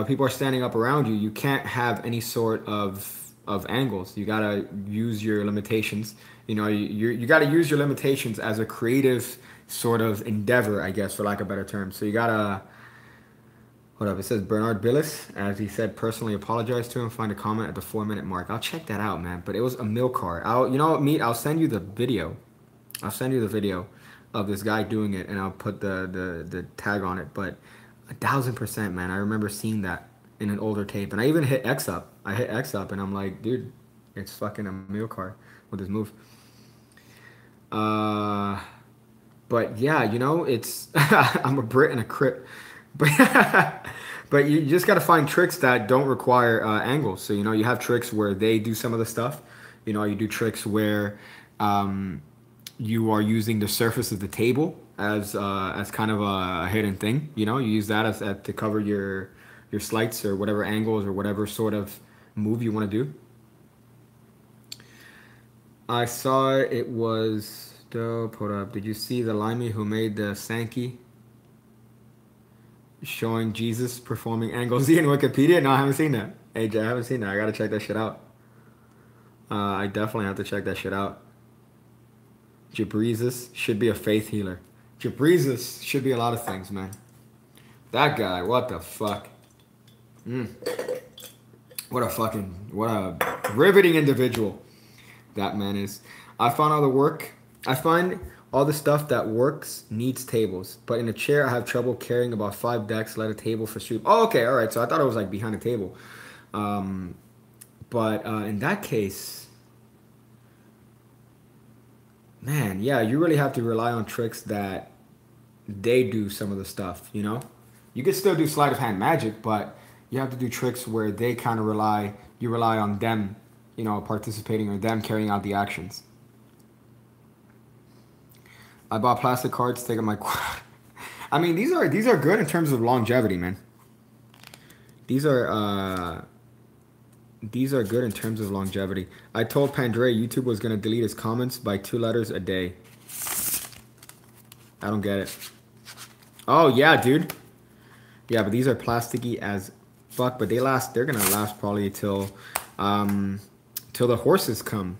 people are standing up around you, you can't have any sort of angles. You gotta use your limitations. You know, you gotta use your limitations as a creative sort of endeavor, I guess, for lack of a better term. So you gotta... Hold up, it says Bernard Billis, as he said, personally apologized to him, find a comment at the 4-minute mark. I'll check that out, man. But it was a milk cart. You know what, Meat? I'll send you the video. I'll send you the video of this guy doing it, and I'll put the tag on it. But 1000%, man. I remember seeing that in an older tape, and I even hit X up. I hit X up, and I'm like, dude, it's fucking a milk cart with this move. But yeah, you know, it's I'm a Brit and a Crip. But you just got to find tricks that don't require angles. So, you know, you have tricks where they do some of the stuff. You know, you do tricks where you are using the surface of the table as kind of a hidden thing. You know, you use that as to cover your slights or whatever angles or whatever sort of move you want to do. I saw it was dope. Hold up. Did you see the Limey who made the Sankey? Showing Jesus performing angles in Wikipedia? No, I haven't seen that. AJ, I haven't seen that. I gotta check that shit out. I definitely have to check that shit out. Jabreezus should be a faith healer. Jabreezus should be a lot of things, man. That guy, what the fuck? What a riveting individual that man is. I find all the stuff that works needs tables. But in a chair, I have trouble carrying about 5 decks, let a table for soup. Oh, okay, all right. So I thought it was like behind a table. But in that case, man, yeah, you really have to rely on tricks that they do some of the stuff, you know? You can still do sleight of hand magic, but you have to do tricks where they kind of rely on them, you know, participating or them carrying out the actions. I bought plastic cards, taking my quad. I mean, these are good in terms of longevity, man. These are good in terms of longevity. I told Pandre YouTube was gonna delete his comments by 2 letters a day. I don't get it. Oh yeah, dude. Yeah, but these are plasticky as fuck, but they're gonna last probably till the horses come.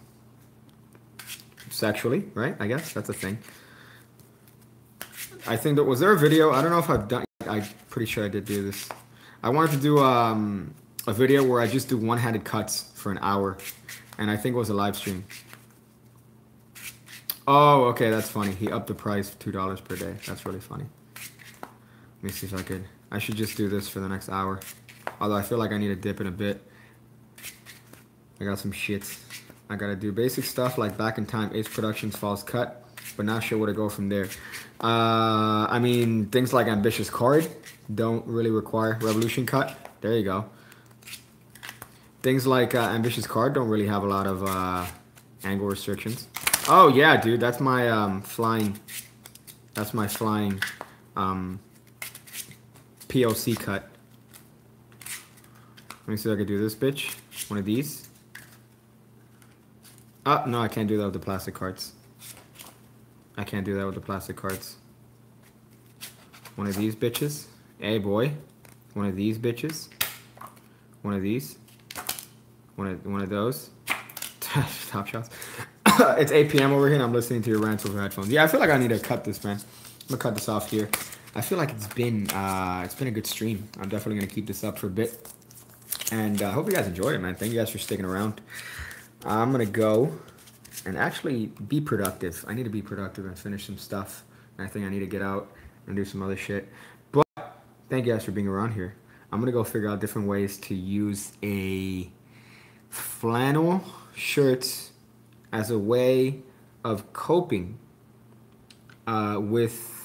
Sexually, right? I guess that's a thing. I think was there a video? I don't know if I've done. I'm pretty sure I did do this. I wanted to do a video where I just do one-handed cuts for an hour, and I think it was a live stream. Oh, okay, that's funny. He upped the price $2 per day. That's really funny. Let me see if I could. I should just do this for the next hour. Although I feel like I need to dip in a bit. I got some shits. I gotta do basic stuff like Back in Time, Ace Productions, Falls Cut, but not sure where to go from there. I mean, things like Ambitious Card don't really require Revolution Cut. There you go. Things like Ambitious Card don't really have a lot of angle restrictions. Oh yeah, dude, that's my flying. That's my flying POC cut. Let me see if I can do this bitch. One of these. Oh, no, I can't do that with the plastic cards. I can't do that with the plastic cards. One of these bitches. Hey, boy. One of these bitches. One of these. One of those. Top shots. It's 8 p.m. over here and I'm listening to your rants over headphones. Yeah, I feel like I need to cut this, man. I'm gonna cut this off here. I feel like it's been a good stream. I'm definitely gonna keep this up for a bit. And I hope you guys enjoyed it, man. Thank you guys for sticking around. I'm gonna go and actually be productive. I need to be productive and finish some stuff. And I think I need to get out and do some other shit. But thank you guys for being around here. I'm gonna go figure out different ways to use a flannel shirt as a way of coping with